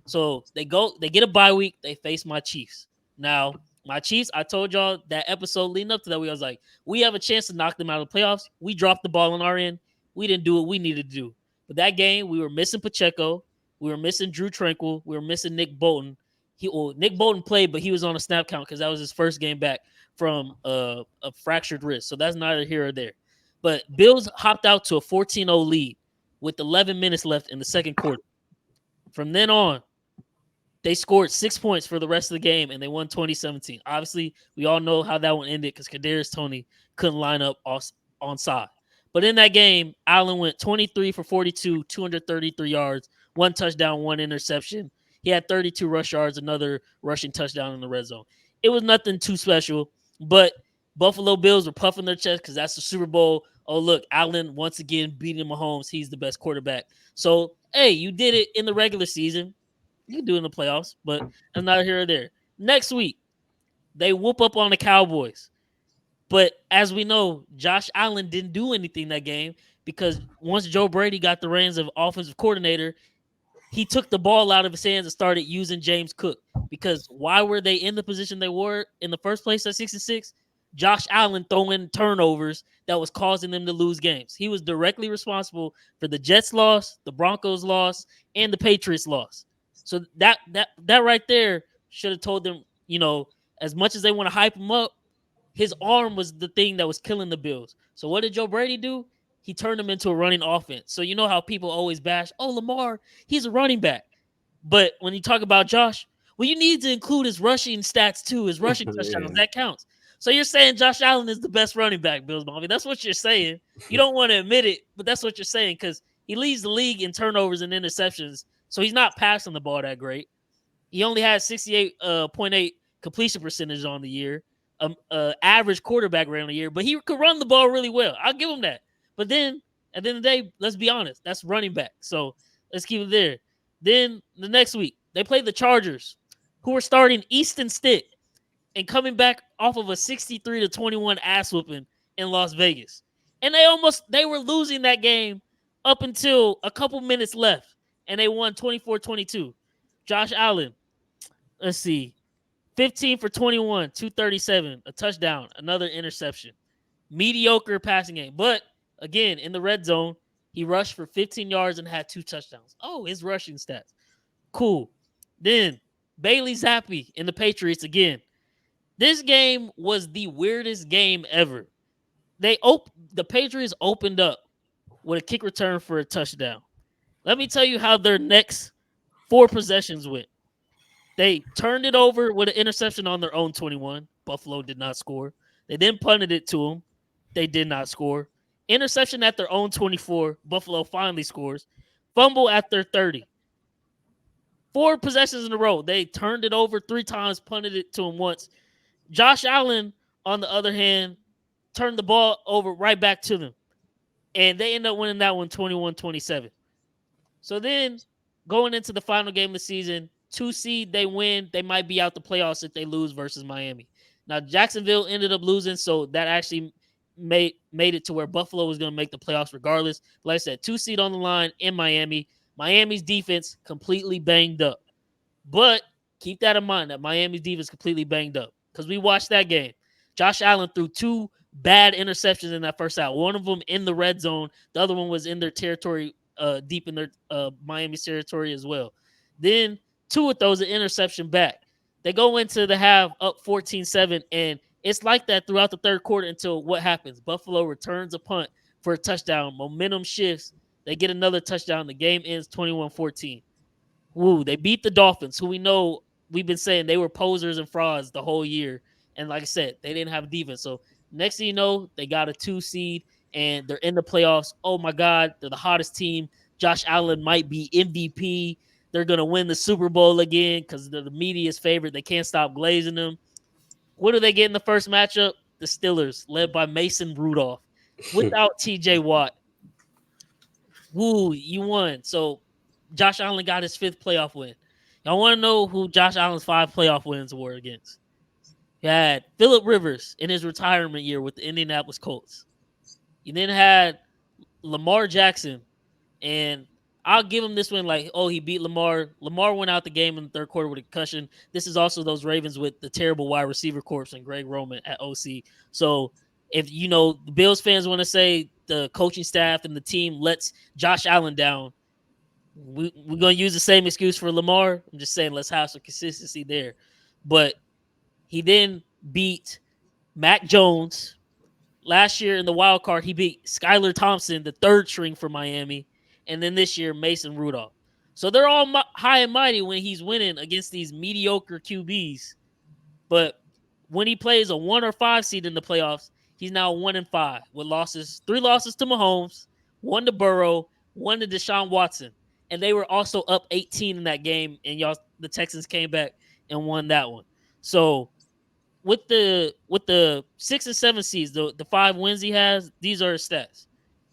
So they get a bye week. They face my Chiefs. Now, my Chiefs, I told y'all that episode leading up to that, I was like, we have a chance to knock them out of the playoffs. We dropped the ball on our end. We didn't do what we needed to do. But that game, we were missing Pacheco. We were missing Drew Tranquil. We were missing Nick Bolton. Nick Bolton played, but he was on a snap count because that was his first game back from a fractured wrist. So that's neither here or there. But Bills hopped out to a 14-0 lead with 11 minutes left in the second quarter. From then on, They scored 6 points for the rest of the game, and they won 2017. Obviously, we all know how that one ended because Kadarius Toney couldn't line up on side. But in that game, Allen went 23 for 42, 233 yards, one touchdown, one interception. He had 32 rush yards, another rushing touchdown in the red zone. It was nothing too special, but Buffalo Bills were puffing their chest because that's the Super Bowl. Oh, look, Allen once again beating Mahomes. He's the best quarterback. So, hey, you did it in the regular season. You can do it in the playoffs, but that's neither here or there. Next week, they whoop up on the Cowboys. But as we know, Josh Allen didn't do anything that game because once Joe Brady got the reins of offensive coordinator, he took the ball out of his hands and started using James Cook. Because why were they in the position they were in the first place at 6-6? Josh Allen throwing turnovers that was causing them to lose games. He was directly responsible for the Jets loss, the Broncos loss, and the Patriots loss. So that right there should have told them, as much as they want to hype him up, his arm was the thing that was killing the Bills. So what did Joe Brady do? He turned him into a running offense. So you know how people always bash, oh, Lamar, he's a running back. But when you talk about Josh, well, you need to include his rushing stats too, his rushing touchdowns. Yeah. That counts. So you're saying Josh Allen is the best running back, Bills Mafia. That's what you're saying. You don't want to admit it, but that's what you're saying because he leads the league in turnovers and interceptions. So he's not passing the ball that great. He only had 68.8 completion percentage on the year, average quarterback rate on the year, but he could run the ball really well. I'll give him that. But then at the end of the day, let's be honest, that's running back. So let's keep it there. Then the next week, they played the Chargers, who were starting Easton Stick and coming back off of a 63-21 ass whooping in Las Vegas. And they were losing that game up until a couple minutes left, and they won 24-22. Josh Allen, let's see, 15 for 21, 237, a touchdown, another interception. Mediocre passing game. But again, in the red zone, he rushed for 15 yards and had 2 touchdowns. Oh, his rushing stats. Cool. Then Bailey Zappi in the Patriots again. This game was the weirdest game ever. The Patriots opened up with a kick return for a touchdown. Let me tell you how their next 4 possessions went. They turned it over with an interception on their own 21. Buffalo did not score. They then punted it to them. They did not score. Interception at their own 24. Buffalo finally scores. Fumble at their 30. 4 possessions in a row. They turned it over 3 times, punted it to him once. Josh Allen, on the other hand, turned the ball over right back to them. And they end up winning that one 21-27. So then going into the final game of the season, 2 seed, they win. They might be out the playoffs if they lose versus Miami. Now, Jacksonville ended up losing, so that actually made it to where Buffalo was going to make the playoffs regardless. Like I said, 2 seed on the line in Miami. Miami's defense completely banged up. But keep that in mind that Miami's defense completely banged up because we watched that game. Josh Allen threw 2 bad interceptions in that first half. One of them in the red zone. The other one was in their territory, deep in their Miami's territory as well. Then 2 of those an interception back. They go into the half up 14-7, and it's like that throughout the third quarter until what happens? Buffalo returns a punt for a touchdown. Momentum shifts. They get another touchdown. The game ends 21-14. Woo, they beat the Dolphins, who we know we've been saying they were posers and frauds the whole year. And like I said, they didn't have a defense. So next thing you know, they got a 2 seed and they're in the playoffs. Oh my God, they're the hottest team. Josh Allen might be MVP. They're going to win the Super Bowl again because they're the media's favorite. They can't stop glazing them. What do they get in the first matchup? The Steelers, led by Mason Rudolph. Without TJ Watt. Woo, you won. So Josh Allen got his 5th playoff win. Y'all want to know who Josh Allen's 5 playoff wins were against? You had Phillip Rivers in his retirement year with the Indianapolis Colts. You then had Lamar Jackson, and I'll give him this one like, oh, he beat Lamar. Lamar went out the game in the third quarter with a concussion. This is also those Ravens with the terrible wide receiver corps and Greg Roman at OC. So if, the Bills fans want to say the coaching staff and the team lets Josh Allen down, we're going to use the same excuse for Lamar. I'm just saying let's have some consistency there. But he then beat Mac Jones. Last year in the wild card, he beat Skylar Thompson, the 3rd string for Miami. And then this year, Mason Rudolph. So they're all high and mighty when he's winning against these mediocre QBs. But when he plays a 1 or 5 seed in the playoffs, he's now 1-5 with losses, 3 losses to Mahomes, 1 to Burrow, 1 to Deshaun Watson. And they were also up 18 in that game, and the Texans came back and won that one. So with the 6 and 7 seeds, the 5 wins he has, these are his stats.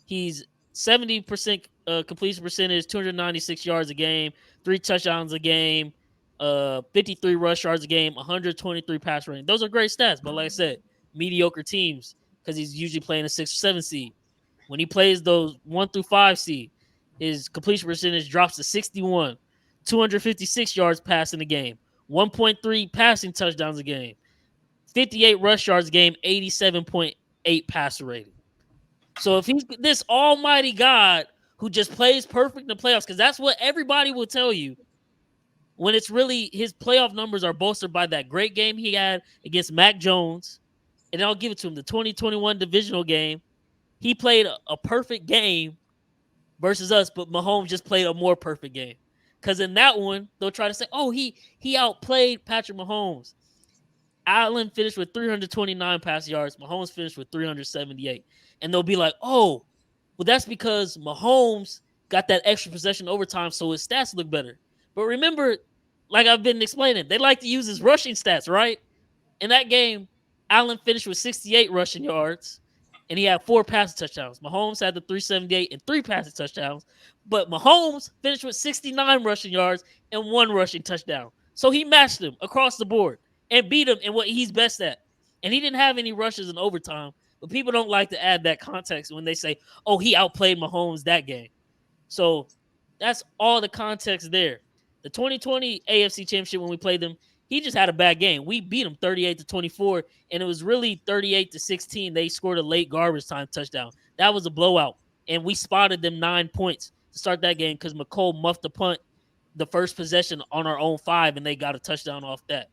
He's 70% completion percentage, 296 yards a game, 3 touchdowns a game, 53 rush yards a game, 123 pass rating. Those are great stats, but like I said, mediocre teams because he's usually playing a 6 or 7 seed. When he plays those 1 through 5 seed, his completion percentage drops to 61, 256 yards passing a game, 1.3 passing touchdowns a game, 58 rush yards a game, 87.8 passer rating. So if he's this almighty God who just plays perfect in the playoffs, because that's what everybody will tell you, when it's really his playoff numbers are bolstered by that great game he had against Mac Jones, and I'll give it to him, the 2021 divisional game. He played a perfect game versus us, but Mahomes just played a more perfect game. Because in that one, they'll try to say, oh, he outplayed Patrick Mahomes. Allen finished with 329 pass yards. Mahomes finished with 378. And they'll be like, oh, well, that's because Mahomes got that extra possession overtime, so his stats look better. But remember, like I've been explaining, they like to use his rushing stats, right? In that game, Allen finished with 68 rushing yards, and he had 4 passing touchdowns. Mahomes had the 378 and 3 passing touchdowns, but Mahomes finished with 69 rushing yards and 1 rushing touchdown. So he matched him across the board and beat him in what he's best at. And he didn't have any rushes in overtime, but people don't like to add that context when they say, oh, he outplayed Mahomes that game. So that's all the context there. The 2020 AFC Championship, when we played them, he just had a bad game. We beat him 38-24, and it was really 38-16. They scored a late garbage time touchdown. That was a blowout, and we spotted them 9 points to start that game because McCole muffed the punt the first possession on our own 5, and they got a touchdown off that.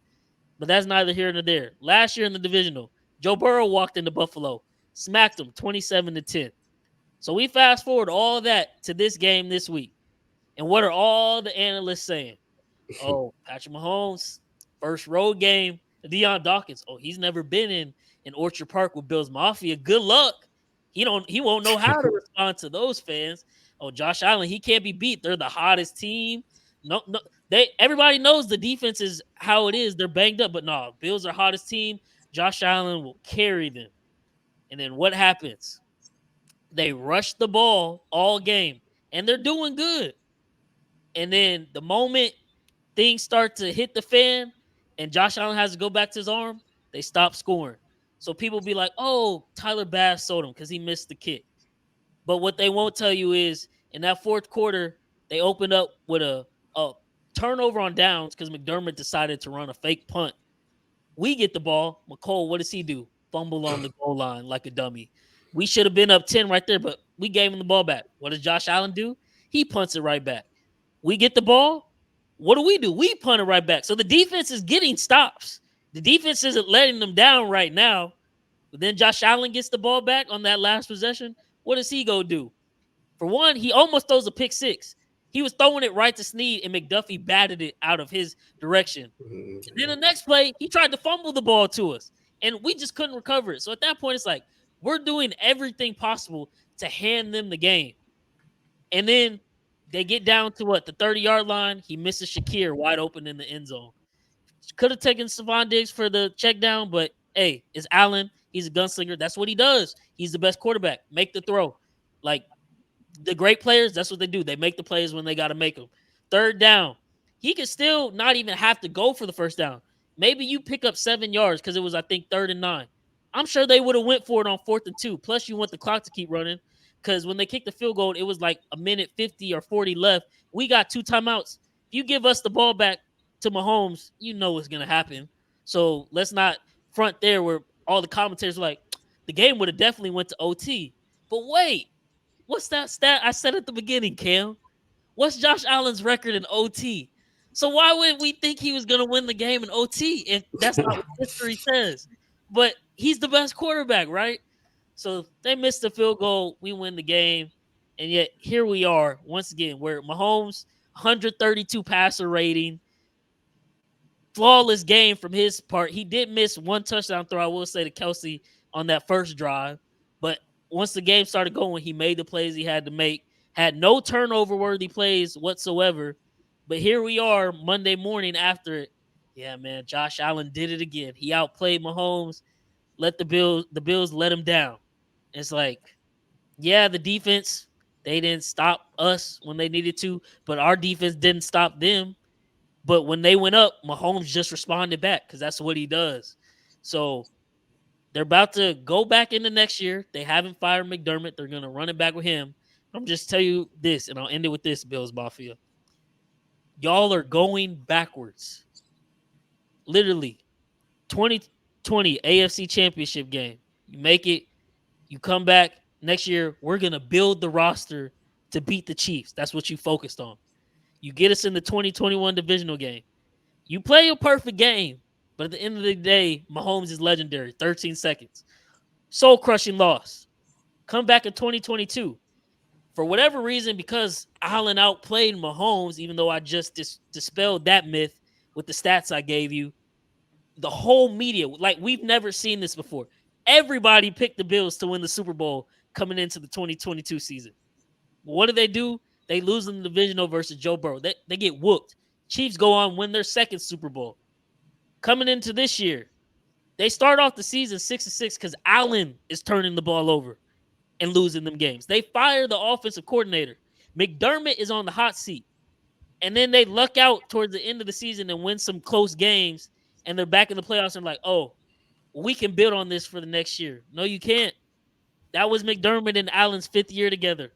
But that's neither here nor there. Last year in the divisional, Joe Burrow walked into Buffalo, smacked them 27-10. So we fast forward all that to this game this week. And what are all the analysts saying? Oh, Patrick Mahomes, first road game. Deion Dawkins, oh, he's never been in Orchard Park with Bills Mafia. Good luck. He won't know how to respond to those fans. Oh, Josh Allen, he can't be beat. They're the hottest team. No, everybody knows the defense is how it is. They're banged up, but no, Bills are hottest team. Josh Allen will carry them. And then what happens? They rush the ball all game, and they're doing good. And then the moment things start to hit the fan and Josh Allen has to go back to his arm, they stop scoring. So people be like, oh, Tyler Bass sold him because he missed the kick. But what they won't tell you is in that fourth quarter, they opened up with a turnover on downs because McDermott decided to run a fake punt. We get the ball. McCole, what does he do? Fumble on the goal line like a dummy. We should have been up 10 right there, but we gave him the ball back. What does Josh Allen do? He punts it right back. We get the ball. What do? We punt it right back. So the defense is getting stops. The defense isn't letting them down right now. But then Josh Allen gets the ball back on that last possession. What does he go do? For one, he almost throws a pick six. He was throwing it right to Snead, and McDuffie batted it out of his direction. And then the next play, he tried to fumble the ball to us, and we just couldn't recover it. So at that point, it's like we're doing everything possible to hand them the game. And then they get down to the 30-yard line. He misses Shakir wide open in the end zone. Could have taken Stephon Diggs for the check down, but hey, it's Allen. He's a gunslinger. That's what he does. He's the best quarterback. Make the throw. Like the great players, that's what they do. They make the plays when they got to make them. Third down. He could still not even have to go for the first down. Maybe you pick up 7 yards because it was, I think, 3rd and 9. I'm sure they would have went for it on 4th and 2. Plus, you want the clock to keep running because when they kicked the field goal, it was like a minute 50 or 40 left. We got 2 timeouts. If you give us the ball back to Mahomes, you know what's going to happen. So let's not front there where all the commentators are like, the game would have definitely went to OT. But wait, what's that stat I said at the beginning, Cam? What's Josh Allen's record in OT? So why would we think he was going to win the game in OT if that's not what history says? But he's the best quarterback, right? So they missed the field goal. We win the game. And yet here we are once again where Mahomes, 132 passer rating. Flawless game from his part. He did miss one touchdown throw, I will say, to Kelsey on that first drive. But once the game started going, he made the plays he had to make. Had no turnover-worthy plays whatsoever. But here we are Monday morning after it. Yeah, man, Josh Allen did it again. He outplayed Mahomes. Let the Bills let him down. It's like, yeah, the defense, they didn't stop us when they needed to, but our defense didn't stop them. But when they went up, Mahomes just responded back because that's what he does. So they're about to go back into next year. They haven't fired McDermott. They're going to run it back with him. I'm just tell you this, and I'll end it with this, Bills Mafia. Y'all are going backwards. Literally, 2020 AFC Championship game. You make it. You come back next year. We're going to build the roster to beat the Chiefs. That's what you focused on. You get us in the 2021 divisional game. You play a perfect game, but at the end of the day, Mahomes is legendary. 13 seconds. Soul-crushing loss. Come back in 2022. For whatever reason, because Allen outplayed Mahomes, even though I just dispelled that myth with the stats I gave you, the whole media, like we've never seen this before. Everybody picked the Bills to win the Super Bowl coming into the 2022 season. What do? They lose in the divisional versus Joe Burrow. They get whooped. Chiefs go on, win their second Super Bowl. Coming into this year, they start off the season 6-6 because Allen is turning the ball over and losing them games. They fire the offensive coordinator. McDermott is on the hot seat. And then they luck out towards the end of the season and win some close games, and they're back in the playoffs and like, oh, we can build on this for the next year. No, you can't. That was McDermott and Allen's 5th year together.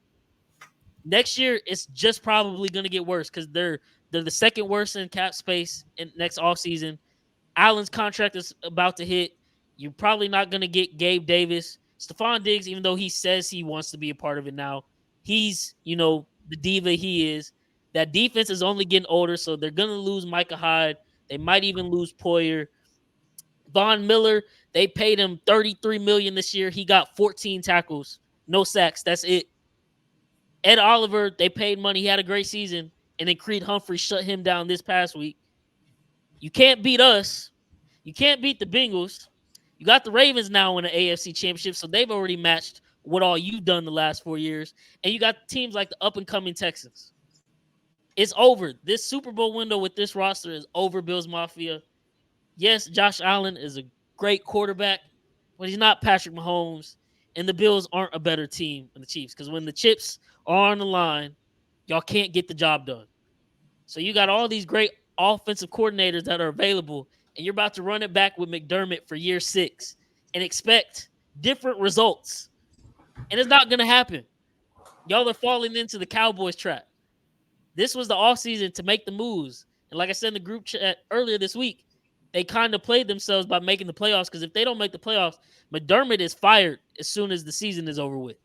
Next year, it's just probably going to get worse because they're the second worst in cap space in next offseason. Allen's contract is about to hit. You're probably not going to get Gabe Davis. Stephon Diggs, even though he says he wants to be a part of it now, he's, the diva he is. That defense is only getting older, so they're going to lose Micah Hyde. They might even lose Poyer. Von Miller, they paid him $33 million this year. He got 14 tackles, no sacks. That's it. Ed Oliver, they paid money. He had a great season. And then Creed Humphrey shut him down this past week. You can't beat us. You can't beat the Bengals. You got the Ravens now in the AFC Championship, so they've already matched what all you've done the last 4 years. And you got teams like the up-and-coming Texans. It's over. This Super Bowl window with this roster is over, Bills Mafia. Yes, Josh Allen is a great quarterback, but he's not Patrick Mahomes. And the Bills aren't a better team than the Chiefs because when the chips are on the line, y'all can't get the job done. So you got all these great offensive coordinators that are available, and you're about to run it back with McDermott for year 6 and expect different results. And it's not going to happen. Y'all are falling into the Cowboys trap. This was the offseason to make the moves. And like I said in the group chat earlier this week, they kind of played themselves by making the playoffs because if they don't make the playoffs, McDermott is fired as soon as the season is over with.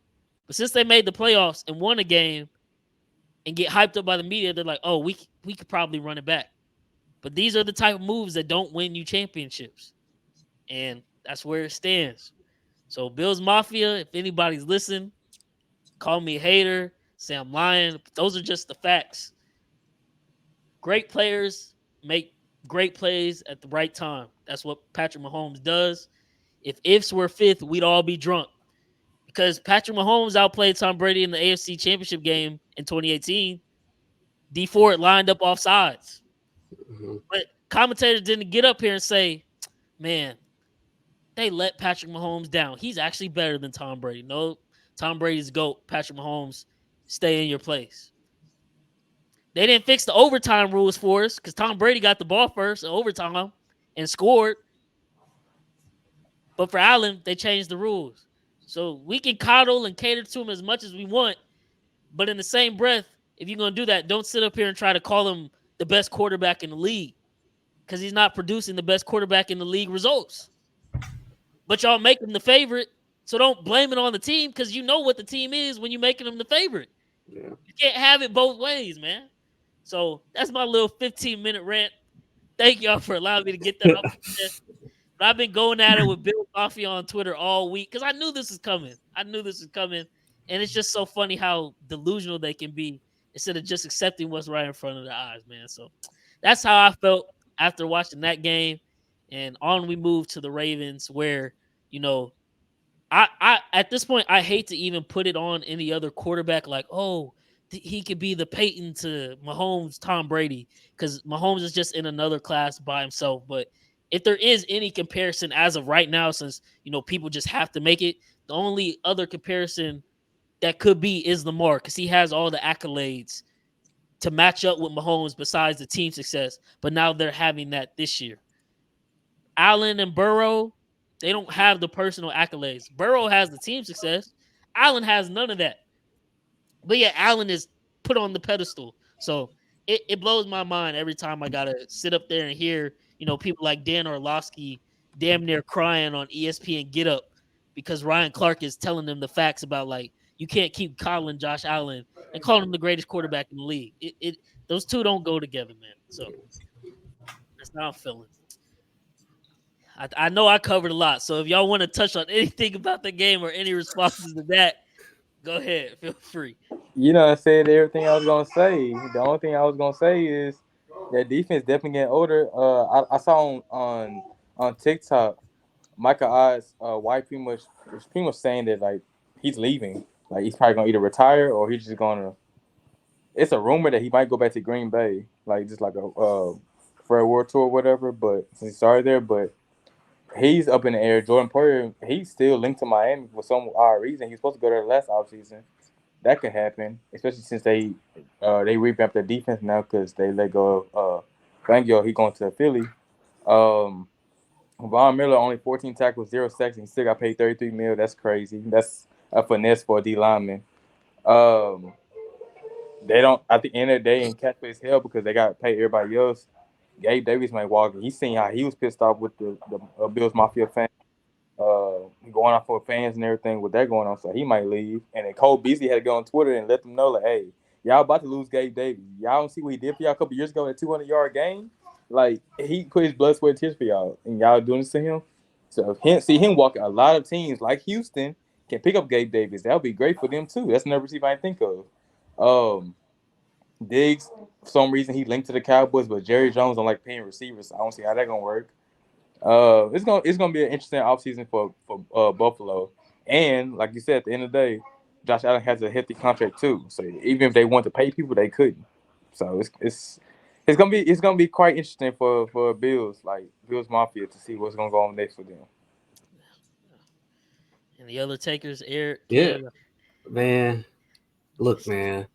But since they made the playoffs and won a game and get hyped up by the media, they're like, oh, we could probably run it back. But these are the type of moves that don't win you championships. And that's where it stands. So Bills Mafia, if anybody's listening, call me a hater, say I'm lying. Those are just the facts. Great players make great plays at the right time. That's what Patrick Mahomes does. If ifs were 5th, we'd all be drunk. Because Patrick Mahomes outplayed Tom Brady in the AFC Championship game in 2018. D Ford lined up off sides. Mm-hmm. But commentators didn't get up here and say, man, they let Patrick Mahomes down. He's actually better than Tom Brady. No, Tom Brady's GOAT. Patrick Mahomes, stay in your place. They didn't fix the overtime rules for us because Tom Brady got the ball first in overtime and scored. But for Allen, they changed the rules. So we can coddle and cater to him as much as we want. But in the same breath, if you're going to do that, don't sit up here and try to call him the best quarterback in the league because he's not producing the best quarterback in the league results. But y'all make him the favorite, so don't blame it on the team because you know what the team is when you're making them the favorite. Yeah. You can't have it both ways, man. So that's my little 15-minute rant. Thank y'all for allowing me to get that off. But I've been going at it with Bill Mafia on Twitter all week because I knew this was coming. And it's just so funny how delusional they can be instead of just accepting what's right in front of their eyes, man. So that's how I felt after watching that game. And on we move to the Ravens, where, you know, I at this point I hate to even put it on any other quarterback like, oh, he could be the Peyton to Mahomes, Tom Brady, because Mahomes is just in another class by himself. But if there is any comparison as of right now, since, you know, people just have to make it, the only other comparison that could be is Lamar, because he has all the accolades to match up with Mahomes besides the team success. But now they're having that this year. Allen and Burrow, they don't have the personal accolades. Burrow has the team success. Allen has none of that. But yeah, Allen is put on the pedestal. So it blows my mind every time I gotta sit up there and hear, you know, people like Dan Orlovsky damn near crying on ESPN Get Up because Ryan Clark is telling them the facts about, like, you can't keep calling Josh Allen and calling him the greatest quarterback in the league. It those two don't go together, man. So that's how I'm feeling. I know I covered a lot, so if y'all want to touch on anything about the game or any responses to that, go ahead. Feel free. You know, I said everything I was gonna say. The only thing I was gonna say is that defense definitely getting older. I saw on TikTok, Michael Odd's wife pretty much saying that like he's leaving, like he's probably gonna either retire or he's just gonna. It's a rumor that he might go back to Green Bay, like just like a Fred War tour or whatever. But since he started there, but he's up in the air. Jordan Poyer, he's still linked to Miami for some odd reason. He's supposed to go there last offseason. That could happen, especially since they revamped their defense now because they let go of Fangio. He going to Philly. Um, Von Miller only 14 tackles, 0 sacks, and he still got paid 33 mil. That's crazy. That's a finesse for a D lineman. Um, they don't at the end of the day and catch his hell because they got to pay everybody else. Gabe Davis might walk. He's seen how he was pissed off with the Bills Mafia fans going off for fans and everything with that going on, so he might leave. And then Cole Beasley had to go on Twitter and let them know, like, hey, y'all about to lose Gabe Davis. Y'all don't see what he did for y'all a couple years ago at 200-yard game? Like, he put his blood, sweat, and tears for y'all, and y'all doing this to him. So see him walk. A lot of teams like Houston can pick up Gabe Davis. That would be great for them too. That's another receiver I think of. Diggs, for some reason he linked to the Cowboys, but Jerry Jones don't like paying receivers. So I don't see how that gonna work. It's gonna be an interesting offseason for Buffalo, and like you said, at the end of the day, Josh Allen has a hefty contract too. So even if they want to pay people, they couldn't. So it's gonna be quite interesting for Bills, like Bills Mafia, to see what's gonna go on next for them. And the other takers, Erik, Yeah, Cam, man. Look, man.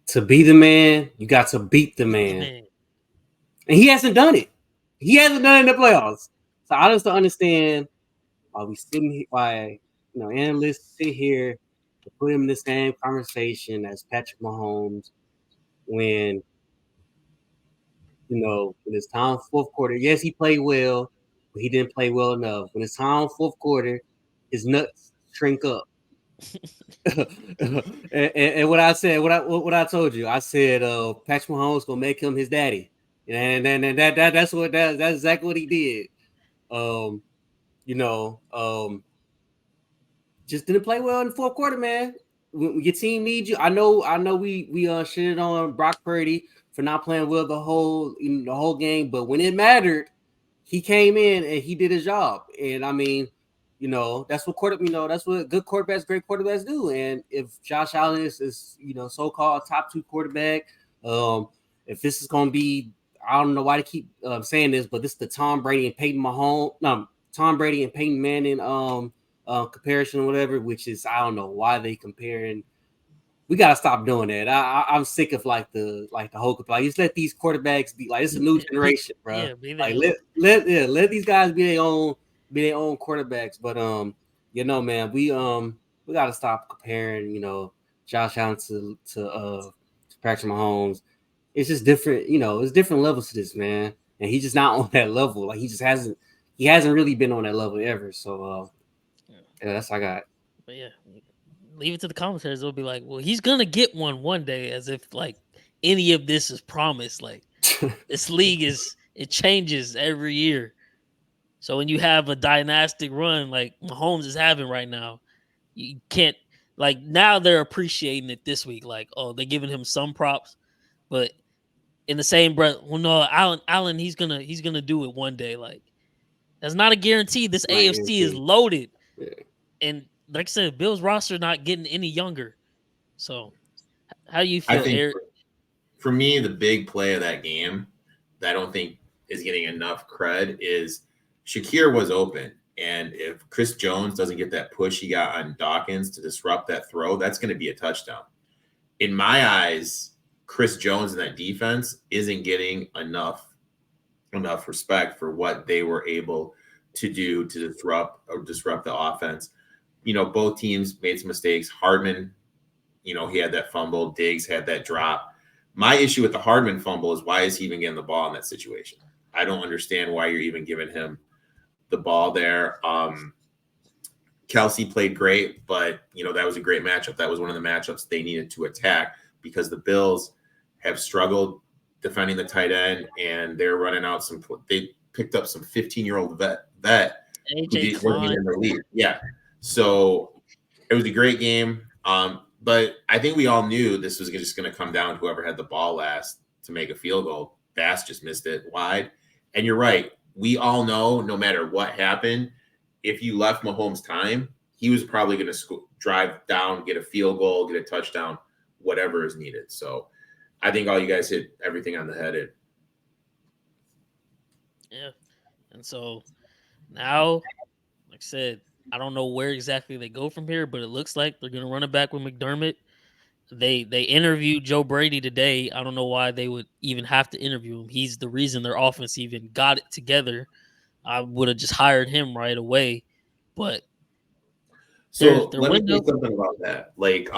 To be the man, you got to beat the man, man. and he hasn't done it. He hasn't done it in the playoffs. So I just don't understand why we sitting here, why analysts sit here to put him in the same conversation as Patrick Mahomes when when it's time fourth quarter. Yes, he played well, but he didn't play well enough. When it's time fourth quarter, his nuts shrink up. and what I said, what I told you, I said, Patrick Mahomes gonna make him his daddy, and that's exactly what he did. Um, you know, just didn't play well in the fourth quarter, man. When your team needs you, I know we shitted on Brock Purdy for not playing well the whole game, but when it mattered, he came in and he did his job. And I mean, that's what that's what good quarterbacks, great quarterbacks do. And if Josh Allen is so-called top 2 quarterback, if this is gonna be, I don't know why to keep saying this, but this is the Tom Brady and Peyton Mahomes, no, Tom Brady and Peyton Manning comparison or whatever, which is, I don't know why they comparing. We gotta stop doing that. I'm sick of like the whole, like, just let these quarterbacks be like, it's a new generation, bro. Yeah, be Like there. let these guys be their own quarterbacks. But man, we gotta stop comparing Josh Allen to Patrick Mahomes. It's just different, it's different levels to this, man. And he's just not on that level. Like he hasn't really been on that level ever. So yeah, that's what I got. But yeah, leave it to the commentators. They'll be like, well, he's gonna get one day, as if like any of this is promised. Like this league it changes every year. So when you have a dynastic run like Mahomes is having right now, you can't Like now they're appreciating it this week. Like, oh, they're giving him some props, but in the same breath, well, no, Allen, he's gonna do it one day. Like that's not a guarantee. This Not AFC is guaranteed. loaded, Yeah. and like I said, Bill's roster not getting any younger. So, how do you I feel, think Eric? for me, the big play of that game that I don't think is getting enough cred is Shakir was open. And if Chris Jones doesn't get that push he got on Dawkins to disrupt that throw, that's going to be a touchdown. In my eyes, Chris Jones in that defense isn't getting enough respect for what they were able to do to disrupt the offense. Both teams made some mistakes. Hardman, he had that fumble. Diggs had that drop. My issue with the Hardman fumble is why is he even getting the ball in that situation? I don't understand why you're even giving him the ball there. Kelsey played great, but that was a great matchup. That was one of the matchups they needed to attack because the Bills have struggled defending the tight end, and they're running out some. They picked up some 15-year-old vet AJ wasn't even in the league. Yeah, so it was a great game. But I think we all knew this was just going to come down to whoever had the ball last to make a field goal. Bass just missed it wide, and you're right. We all know no matter what happened, if you left Mahomes time, he was probably going to drive down, get a field goal, get a touchdown, whatever is needed. So I think all you guys hit everything on the head. Yeah, and so now, like I said, I don't know where exactly they go from here, but it looks like they're gonna run it back with McDermott. They interviewed Joe Brady today. I don't know why they would even have to interview him. He's the reason their offense even got it together. I would have just hired him right away. But So their let me say window. something about that. Like,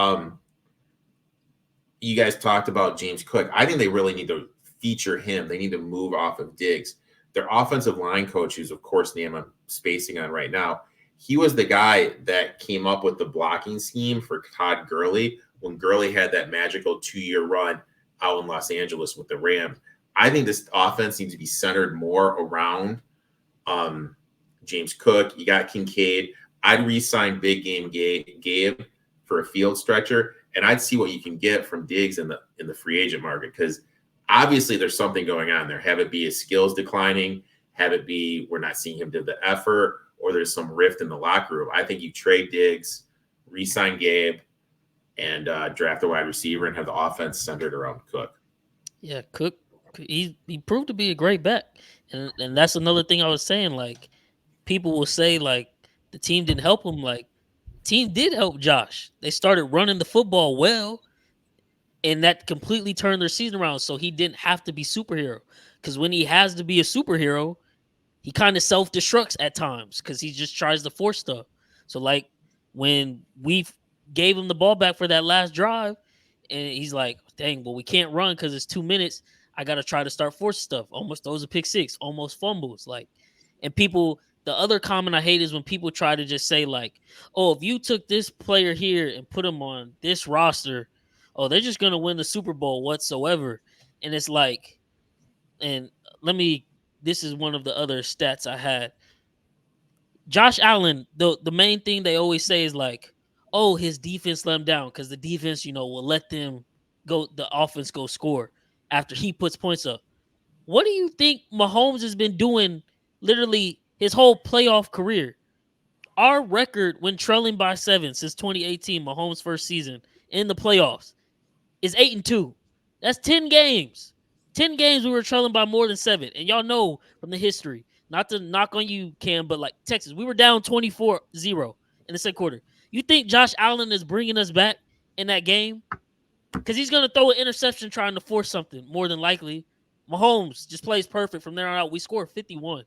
you guys talked about James Cook. I think they really need to feature him. They need to move off of Diggs. Their offensive line coach, who's of course name I'm spacing on right now, he was the guy that came up with the blocking scheme for Todd Gurley when Gurley had that magical 2-year run out in Los Angeles with the Rams. I think this offense needs to be centered more around James Cook. You got Kincaid. I'd re-sign Big Game Gabe for a field stretcher, and I'd see what you can get from Diggs in the free agent market because obviously there's something going on there. Have it be his skills declining, have it be we're not seeing him do the effort, or there's some rift in the locker room. I think you trade Diggs, re-sign Gabe, and draft a wide receiver and have the offense centered around Cook. Yeah, Cook. He proved to be a great bet, and that's another thing I was saying. Like people will say, like the team didn't help him. Like team did help Josh. They started running the football well, and that completely turned their season around. So he didn't have to be superhero. Because when he has to be a superhero, he kind of self destructs at times because he just tries to force stuff. So like when we gave him the ball back for that last drive, and he's like, "Dang, well we can't run because it's 2 minutes. I got to try to start forcing stuff. Almost throws a pick six, almost fumbles. Like, and people." The other comment I hate is when people try to just say like, "Oh, if you took this player here and put him on this roster, oh, they're just gonna win the Super Bowl whatsoever." And it's like, and let me. This is one of the other stats I had. Josh Allen, the main thing they always say is like, "Oh, his defense let him down because the defense, will let them go. The offense go score after he puts points up." What do you think Mahomes has been doing literally his whole playoff career? Our record when trailing by 7 since 2018, Mahomes' first season in the playoffs, is 8-2. That's 10 games. 10 games we were trailing by more than 7. And y'all know from the history, not to knock on you, Cam, but like Texas, we were down 24-0 in the second quarter. You think Josh Allen is bringing us back in that game? Because he's going to throw an interception trying to force something, more than likely. Mahomes just plays perfect from there on out. We score 51.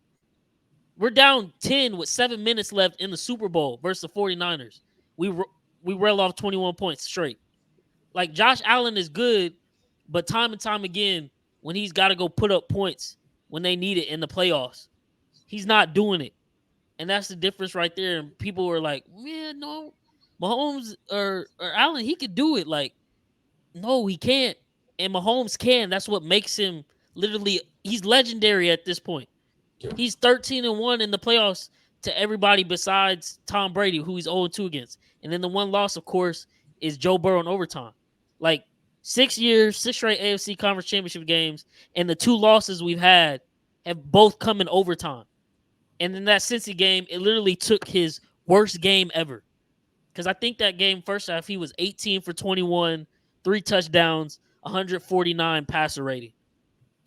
We're down 10 with 7 minutes left in the Super Bowl versus the 49ers. We rail off 21 points straight. Like Josh Allen is good, but time and time again, when he's got to go put up points when they need it in the playoffs, he's not doing it. And that's the difference right there. And people were like, "Man, no, Mahomes or Allen, he could do it." Like, no, he can't. And Mahomes can. That's what makes him literally, he's legendary at this point. He's 13-1 in the playoffs to everybody besides Tom Brady, who he's 0-2 against. And then the one loss, of course, is Joe Burrow in overtime. Like 6 years, 6 straight AFC Conference Championship games, and the 2 losses we've had have both come in overtime. And in that Cincy game, it literally took his worst game ever. Because I think that game, first half, he was 18 for 21, 3 touchdowns, 149 passer rating.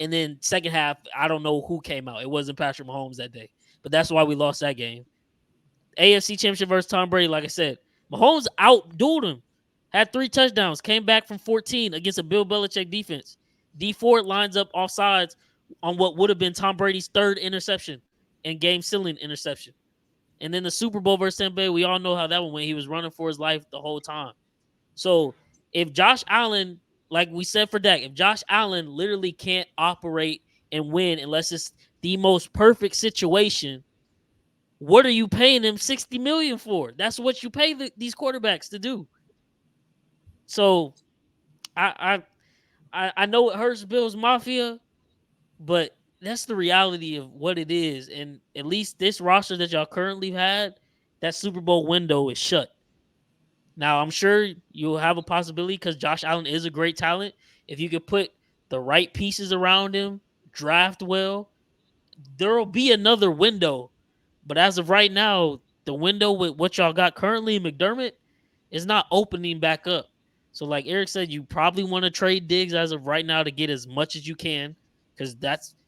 And then second half, I don't know who came out. It wasn't Patrick Mahomes that day. But that's why we lost that game. AFC Championship versus Tom Brady, like I said, Mahomes outdueled him. Had 3 touchdowns, came back from 14 against a Bill Belichick defense. D Ford lines up offsides on what would have been Tom Brady's 3rd interception and game-sealing interception. And then the Super Bowl versus Tampa Bay, we all know how that one went. He was running for his life the whole time. So if Josh Allen, like we said for Dak, if Josh Allen literally can't operate and win unless it's the most perfect situation, what are you paying him $60 million for? That's what you pay these quarterbacks to do. So I know it hurts Bills Mafia, but that's the reality of what it is. And at least this roster that y'all currently had, that Super Bowl window is shut. Now, I'm sure you'll have a possibility because Josh Allen is a great talent. If you could put the right pieces around him, draft well, there will be another window. But as of right now, the window with what y'all got currently, McDermott, is not opening back up. So, like Erik said, you probably want to trade Diggs as of right now to get as much as you can, because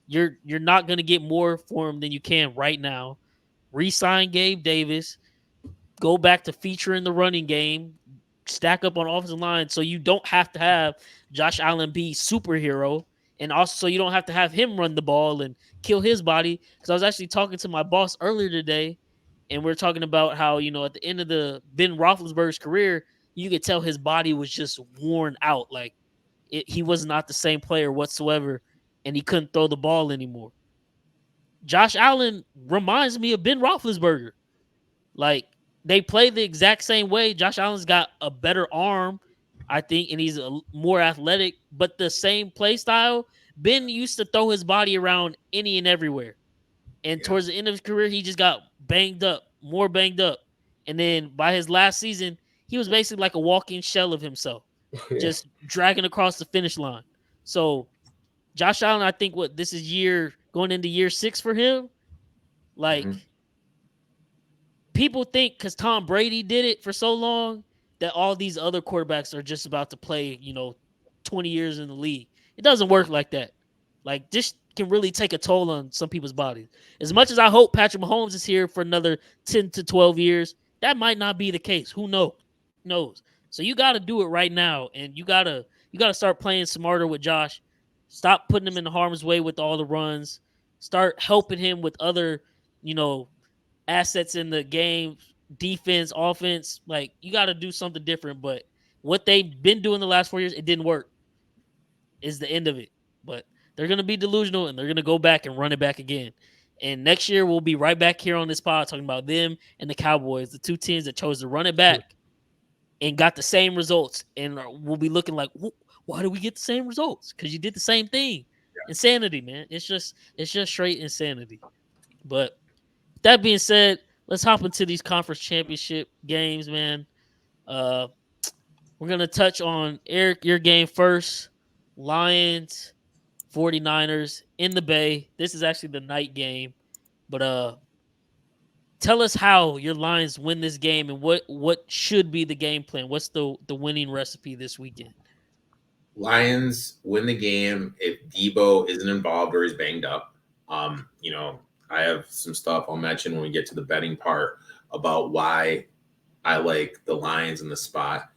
you're not going to get more for him than you can right now. Re-sign Gabe Davis, go back to featuring the running game, stack up on offensive line, so you don't have to have Josh Allen be superhero, and also so you don't have to have him run the ball and kill his body. Because I was actually talking to my boss earlier today, and we are talking about how, at the end of the Ben Roethlisberger's career, you could tell his body was just worn out. Like he was not the same player whatsoever, and he couldn't throw the ball anymore. Josh Allen reminds me of Ben Roethlisberger. Like, they play the exact same way. Josh Allen's got a better arm, I think, and he's more athletic, but the same play style. Ben used to throw his body around any and everywhere. And towards the end of his career, he just got banged up, more banged up. And then by his last season, he was basically like a walking shell of himself, just dragging across the finish line. So Josh Allen, I think this is going into year 6 for him. Like, people think because Tom Brady did it for so long that all these other quarterbacks are just about to play, 20 years in the league. It doesn't work like that. Like, this can really take a toll on some people's bodies. As much as I hope Patrick Mahomes is here for another 10 to 12 years, that might not be the case. Who knows? So you got to do it right now, and you got to start playing smarter with Josh. Stop putting him in harm's way with all the runs. Start helping him with other, assets in the game, defense, offense. Like, you got to do something different. But what they've been doing the last 4 years, it didn't work. Is the end of it. But they're going to be delusional, and they're going to go back and run it back again. And next year, we'll be right back here on this pod talking about them and the Cowboys, the 2 teams that chose to run it back and got the same results. And we'll be looking like, why do we get the same results? Because you did the same thing. Yeah. Insanity, man. It's just straight insanity. But that being said, let's hop into these conference championship games, man. We're going to touch on, Erik, your game first. Lions, 49ers in the Bay. This is actually the night game. But tell us how your Lions win this game and what should be the game plan. What's the winning recipe this weekend? Lions win the game if Debo isn't involved or is banged up. I have some stuff I'll mention when we get to the betting part about why I like the Lions in the spot.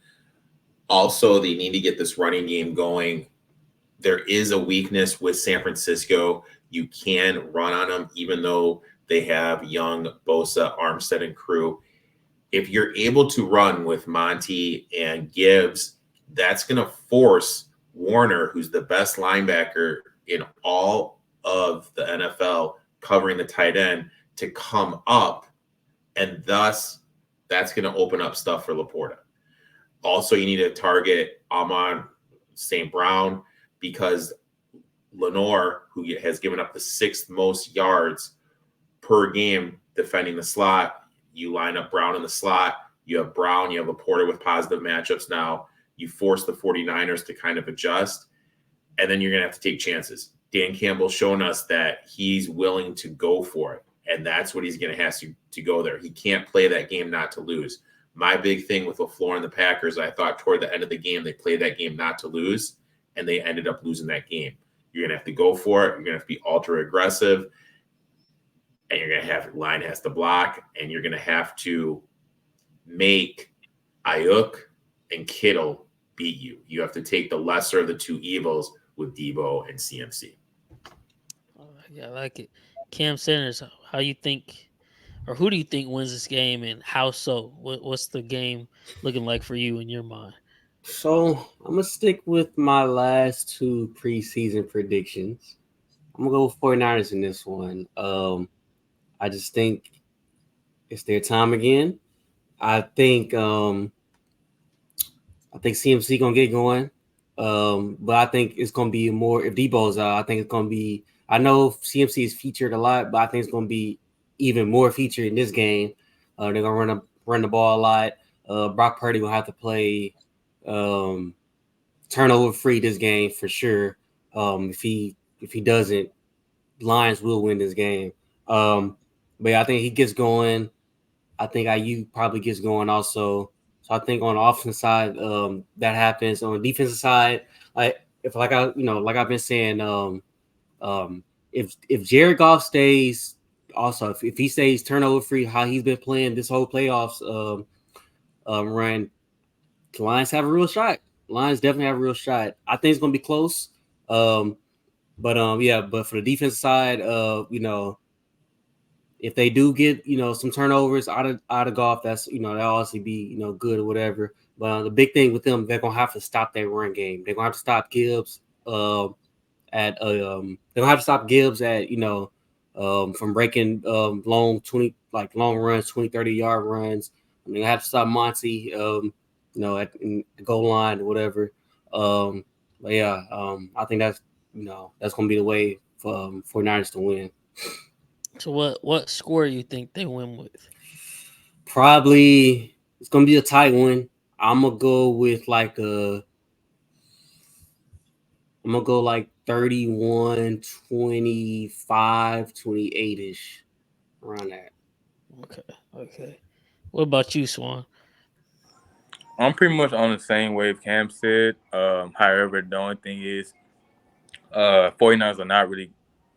Also, they need to get this running game going. There is a weakness with San Francisco. You can run on them, even though they have Young, Bosa, Armstead, and crew. If you're able to run with Monty and Gibbs, that's going to force Warner, who's the best linebacker in all of the NFL, covering the tight end, to come up, and thus that's going to open up stuff for Laporta. Also, you need to target Amon St. Brown because Lenore, who has given up the 6th most yards per game defending the slot. You line up Brown in the slot. You have Brown, you have Laporta with positive matchups now. You force the 49ers to kind of adjust, and then you're going to have to take chances. Dan Campbell's shown us that he's willing to go for it, and that's what he's going to have to go there. He can't play that game not to lose. My big thing with LaFleur and the Packers, I thought toward the end of the game, they played that game not to lose, and they ended up losing that game. You're going to have to go for it. You're going to have to be ultra aggressive, and you're going to have line has to block, and you're going to have to make Ayuk and Kittle beat you. You have to take the lesser of the two evils with Debo and CMC. Yeah, I like it. Cam Sanders, how you think, or who do you think wins this game, and how so? What's the game looking like for you in your mind? So I'm gonna stick with my last two preseason predictions. I'm gonna go with 49ers in this one. I just think it's their time again. I think CMC gonna get going. But I think it's gonna be more if Debo's out. I think it's gonna be. I know CMC is featured a lot, but I think it's gonna be even more featured in this game. They're gonna run the ball a lot. Brock Purdy will have to play turnover free this game for sure. If he doesn't, Lions will win this game. But yeah, I think he gets going. I think IU probably gets going also. So I think on the offensive side, that happens. On the defensive side, like I've been saying, if Jared Goff stays, also if he stays turnover free, how he's been playing this whole playoffs run, the Lions have a real shot. Lions definitely have a real shot. I think it's gonna be close. But for the defense side, if they do get some turnovers out of Goff, that's that'll obviously be good or whatever. But the big thing with them, they're gonna have to stop that run game. They're gonna have to stop Gibbs they're gonna have to stop Gibbs at from breaking long runs, 20-30 yard runs. I mean, they have to stop Monty at the goal line or whatever. I think that's gonna be the way for Niners to win. So what score you think they win with? Probably it's gonna be a tight one. I'm gonna go with like 31, 25, 28-ish, around that. Okay. What about you, Swan? I'm pretty much on the same wave Cam said. However, the only thing is 49ers are not really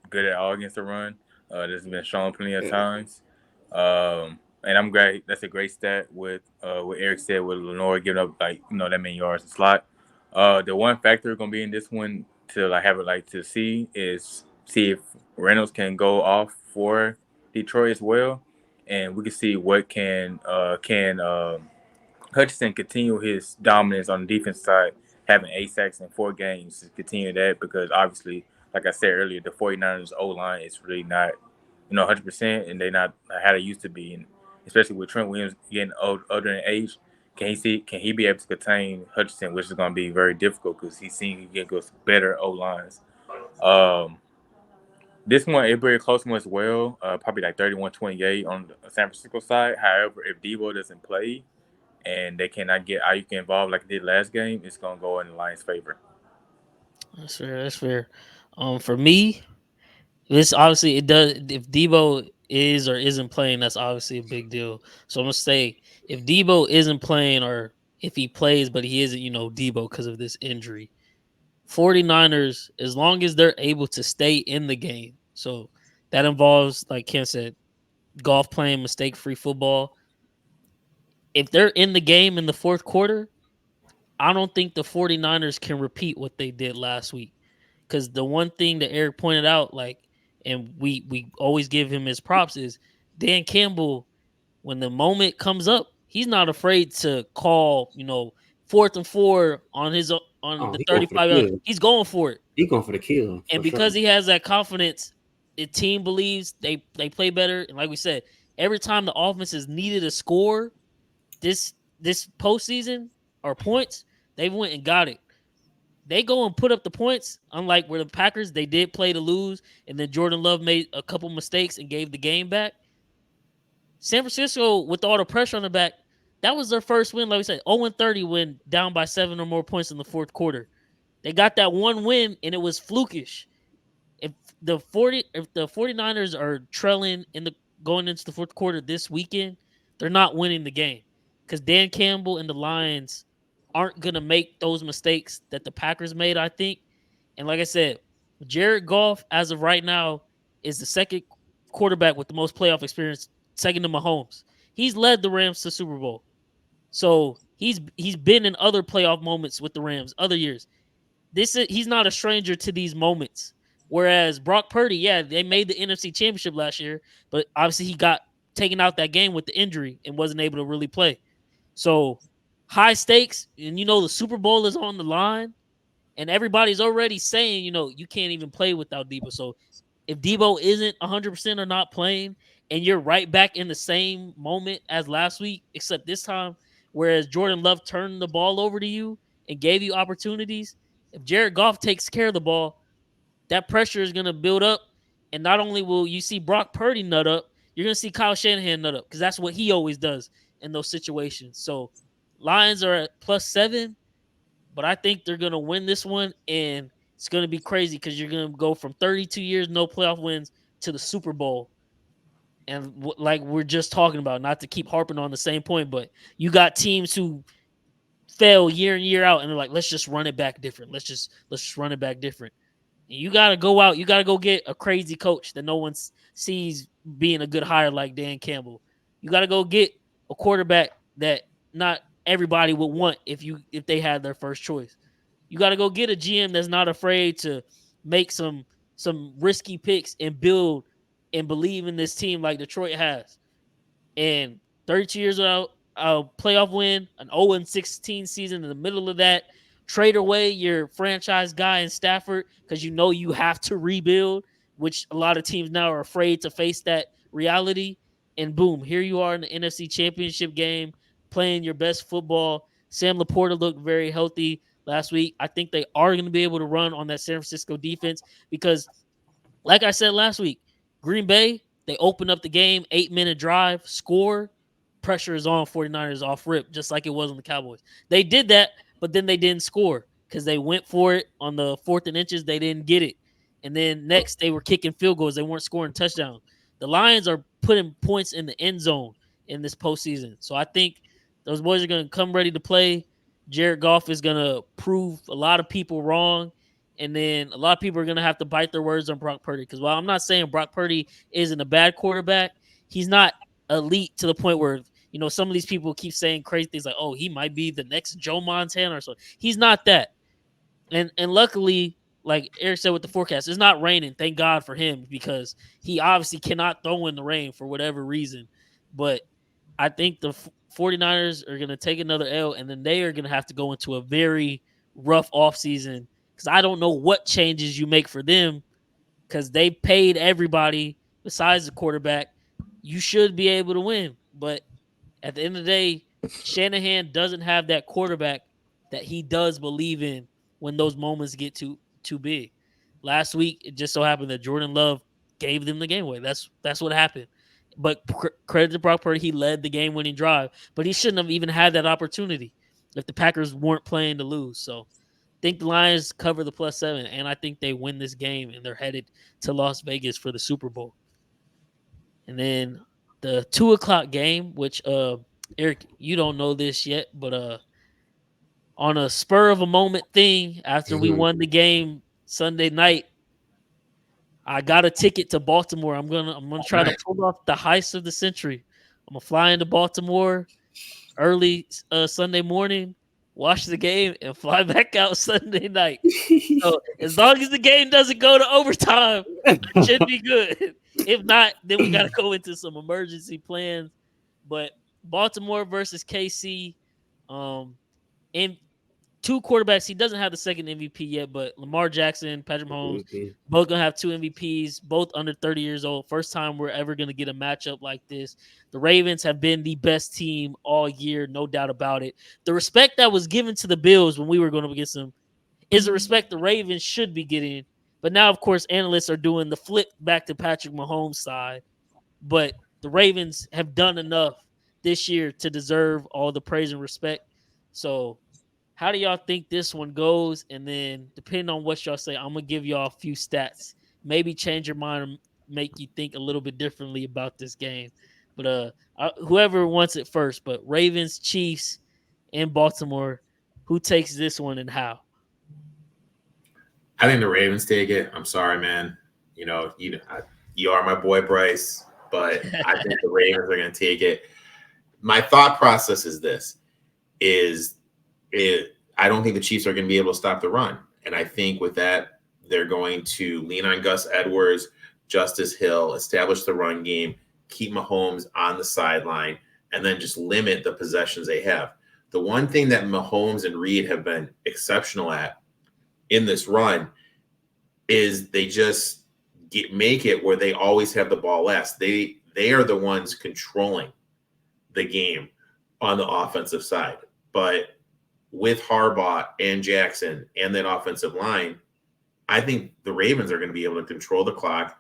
good at all against the run. This has been shown plenty of times. And I'm great. That's a great stat with what Erik said with Lenore giving up that many yards in slot. The one factor going to be in this one to have it to see if Reynolds can go off for Detroit as well, and we can see what can Hutchinson continue his dominance on the defense side, having 8 sacks in 4 games to continue that, because obviously, like I said earlier, the 49ers O-line is really not 100%, and they're not how they used to be, and especially with Trent Williams getting older in age. Can he be able to contain Hutchinson, which is going to be very difficult because he's seen he gets better O lines. This one, a very close one as well, probably like 31-28 on the San Francisco side. However, if Debo doesn't play and they cannot get Ayuk involved like they did last game, it's going to go in the Lions' favor. That's fair. For me, this obviously it does. If Debo is or isn't playing, that's obviously a big deal. So I'm gonna say if Debo isn't playing, or if he plays but he isn't, Debo because of this injury, 49ers, as long as they're able to stay in the game, so that involves, like Ken said, Goff playing mistake-free football. If they're in the game in the fourth quarter, I don't think the 49ers can repeat what they did last week. Because the one thing that Erik pointed out, and we always give him his props, is Dan Campbell, when the moment comes up, he's not afraid to call, 4th and 4 on the He going for the 35 yard. kill. He's going for it. He going for the kill. And because he has that confidence, the team believes they play better. And like we said, every time the offense has needed a score this postseason or points, they went and got it. They go and put up the points, unlike where the Packers, they did play to lose, and then Jordan Love made a couple mistakes and gave the game back. San Francisco, with all the pressure on the back, that was their first win. Like we said, 0-30 when down by 7 or more points in the fourth quarter. They got that one win, and it was flukish. If the 49ers are trailing in the going into the fourth quarter this weekend, they're not winning the game because Dan Campbell and the Lions aren't gonna make those mistakes that the Packers made, I think. And like I said, Jared Goff, as of right now, is the second quarterback with the most playoff experience, second to Mahomes. He's led the Rams to Super Bowl. So he's been in other playoff moments with the Rams other years. He's not a stranger to these moments. Whereas Brock Purdy, yeah, they made the NFC Championship last year, but obviously he got taken out that game with the injury and wasn't able to really play. So high stakes, and the Super Bowl is on the line, and everybody's already saying, you can't even play without Debo. So if Debo isn't 100% or not playing, and you're right back in the same moment as last week, except this time, whereas Jordan Love turned the ball over to you and gave you opportunities, if Jared Goff takes care of the ball, that pressure is going to build up. And not only will you see Brock Purdy nut up, you're going to see Kyle Shanahan nut up because that's what he always does in those situations. So Lions are at +7, but I think they're going to win this one. And it's going to be crazy because you're going to go from 32 years, no playoff wins, to the Super Bowl. And like we're just talking about, not to keep harping on the same point, but you got teams who fail year in, year out, and they're like, let's just run it back different. Let's just run it back different. And you got to go out. You got to go get a crazy coach that no one sees being a good hire like Dan Campbell. You got to go get a quarterback that not everybody would want if they had their first choice. You got to go get a GM that's not afraid to make some risky picks and build and believe in this team like Detroit has. And 32 years out, a playoff win, an 0-16 season in the middle of that. Trade away your franchise guy in Stafford because you have to rebuild, which a lot of teams now are afraid to face that reality. And boom, here you are in the NFC Championship game playing your best football. Sam Laporta looked very healthy last week. I think they are going to be able to run on that San Francisco defense because, like I said last week, Green Bay, they open up the game, 8-minute drive, score, pressure is on 49ers off rip, just like it was on the Cowboys. They did that, but then they didn't score because they went for it on the 4th and inches. They didn't get it. And then next, they were kicking field goals. They weren't scoring touchdowns. The Lions are putting points in the end zone in this postseason. So I think those boys are going to come ready to play. Jared Goff is going to prove a lot of people wrong. And then a lot of people are going to have to bite their words on Brock Purdy. Because while I'm not saying Brock Purdy isn't a bad quarterback, he's not elite to the point where, some of these people keep saying crazy things like, oh, he might be the next Joe Montana or so. He's not that. And luckily, like Erik said with the forecast, it's not raining. Thank God for him because he obviously cannot throw in the rain for whatever reason. But I think the 49ers are going to take another L, and then they are going to have to go into a very rough offseason because I don't know what changes you make for them because they paid everybody besides the quarterback. You should be able to win. But at the end of the day, Shanahan doesn't have that quarterback that he does believe in when those moments get too big. Last week, it just so happened that Jordan Love gave them the game away. That's what happened. But credit to Brock Purdy, he led the game-winning drive. But he shouldn't have even had that opportunity if the Packers weren't playing to lose. So I think the Lions cover the +7, and I think they win this game, and they're headed to Las Vegas for the Super Bowl. And then the 2:00 game, which Erik, you don't know this yet, but on a spur of a moment thing, after we won the game Sunday night, I got a ticket to Baltimore. I'm gonna try to pull off the heist of the century. I'm gonna fly into Baltimore early Sunday morning, watch the game, and fly back out Sunday night. So as long as the game doesn't go to overtime, it should be good. If not, then we got to go into some emergency plans. But Baltimore versus KC, and two quarterbacks. He doesn't have the second MVP yet, but Lamar Jackson, Patrick Mahomes, both gonna have two MVPs, both under 30 years old. First time we're ever gonna get a matchup like this. The Ravens have been the best team all year, no doubt about it. The respect that was given to the Bills when we were going up against them is the respect the Ravens should be getting. But now, of course, analysts are doing the flip back to Patrick Mahomes' side. But the Ravens have done enough this year to deserve all the praise and respect. So, how do y'all think this one goes? And then, depending on what y'all say, I'm gonna give y'all a few stats. Maybe change your mind and make you think a little bit differently about this game. But whoever wants it first. But Ravens, Chiefs, and Baltimore, who takes this one and how? I think the Ravens take it. I'm sorry, man. You are my boy Bryce, but I think the Ravens are going to take it. My thought process is this: I don't think the Chiefs are going to be able to stop the run, and I think with that they're going to lean on Gus Edwards, Justice Hill, establish the run game, keep Mahomes on the sideline, and then just limit the possessions they have. The one thing that Mahomes and Reed have been exceptional at in this run is they just make it where they always have the ball last. They are the ones controlling the game on the offensive side. But with Harbaugh and Jackson and that offensive line, I think the Ravens are going to be able to control the clock,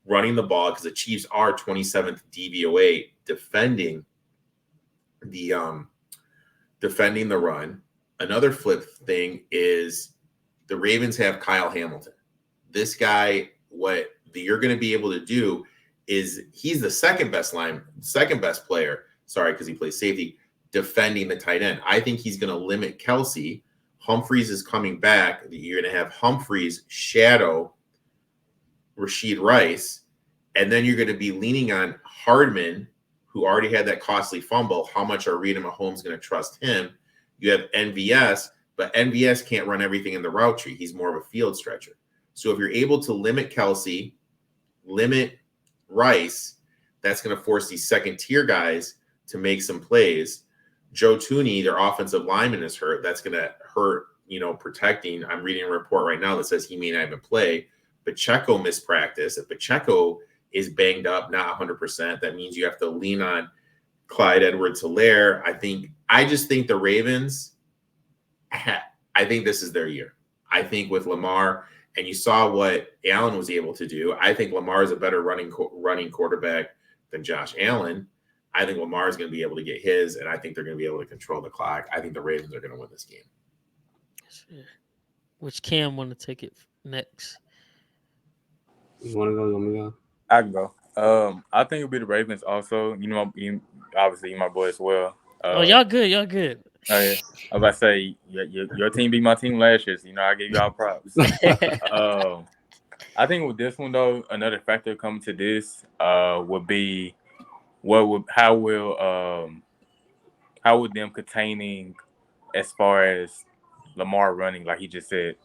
running the ball, because the Chiefs are 27th DVOA defending the run. Another flip thing is the Ravens have Kyle Hamilton. This guy, what you're going to be able to do is he's the second best player. Sorry, because he plays safety, defending the tight end. I think he's going to limit Kelsey. Humphreys is coming back. You're going to have Humphreys shadow Rashid Rice, and then you're going to be leaning on Hardman, who already had that costly fumble. How much are Reed and Mahomes going to trust him? You have NVS, but NVS can't run everything in the route tree. He's more of a field stretcher. So if you're able to limit Kelsey, limit Rice, that's going to force these second-tier guys to make some plays. Joe Tooney, their offensive lineman, is hurt. That's going to hurt, protecting. I'm reading a report right now that says he may not even play. Pacheco missed practice. If Pacheco is banged up, not 100%, that means you have to lean on Clyde Edwards-Helaire. I just think the Ravens, I think this is their year. I think with Lamar, and you saw what Allen was able to do, I think Lamar is a better running quarterback than Josh Allen. I think Lamar is going to be able to get his, and I think they're going to be able to control the clock. I think the Ravens are going to win this game. Which Cam want to take it next? You want to go? You want me to go? I can go. I think it'll be the Ravens also. Obviously, my boy as well. Y'all good. Y'all good. Oh, yeah. I was about to say, your team beat my team last year, so, I gave y'all props. I think with this one, though, another factor coming to this would be how would them containing as far as Lamar running, like he just said.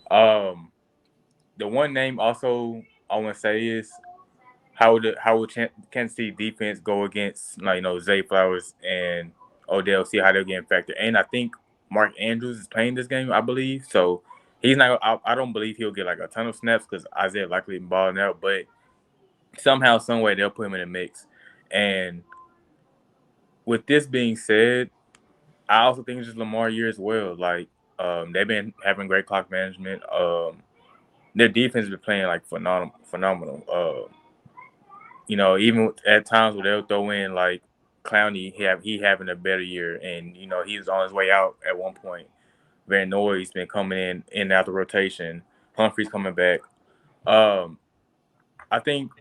The one name also I want to say is how would Kansas City defense go against Zay Flowers and Odell, see how they're getting factored. And I think Mark Andrews is playing this game, I believe. So he's not. I don't believe he'll get like a ton of snaps because Isaiah likely balling out. But somehow, some way, they'll put him in the mix. And with this being said, I also think it's just Lamar year as well. Like they've been having great clock management. Their defense has been playing like phenomenal. Even at times where they'll throw in like Clowney, he having a better year, and he was on his way out at one point. Van Noy's been coming in and out the rotation. Humphrey's coming back. I think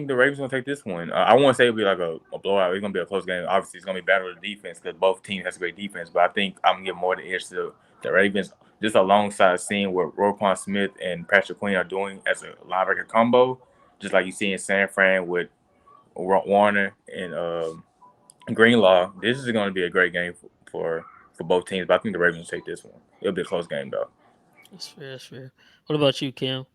the Ravens gonna take this one. I won't say it'll be like a blowout. It's gonna be a close game. Obviously, it's gonna be battle of the defense because both teams has great defense. But I think I'm gonna give more of the edge to the Ravens, just alongside seeing what Roquan Smith and Patrick Queen are doing as a linebacker combo, just like you see in San Fran with Warner and Greenlaw. This is going to be a great game for both teams. But I think the Ravens will take this one. It'll be a close game though. That's fair. That's fair. What about you, Cam?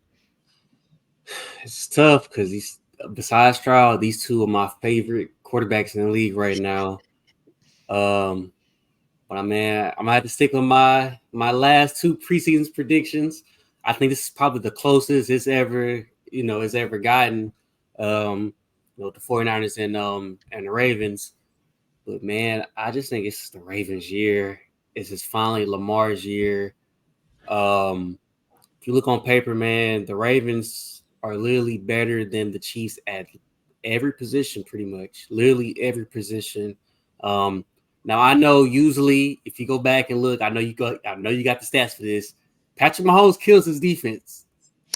It's tough because besides Stroud, these two are my favorite quarterbacks in the league right now. But I'm gonna have to stick with my last two preseason predictions. I think this is probably the closest it's ever gotten. The 49ers and the Ravens. But man, I just think it's the Ravens' year. It's just finally Lamar's year. If you look on paper, man, the Ravens are literally better than the Chiefs at every position, pretty much, literally every position. Now I know usually if you go back and look, I know you got the stats for this. Patrick Mahomes kills his defense.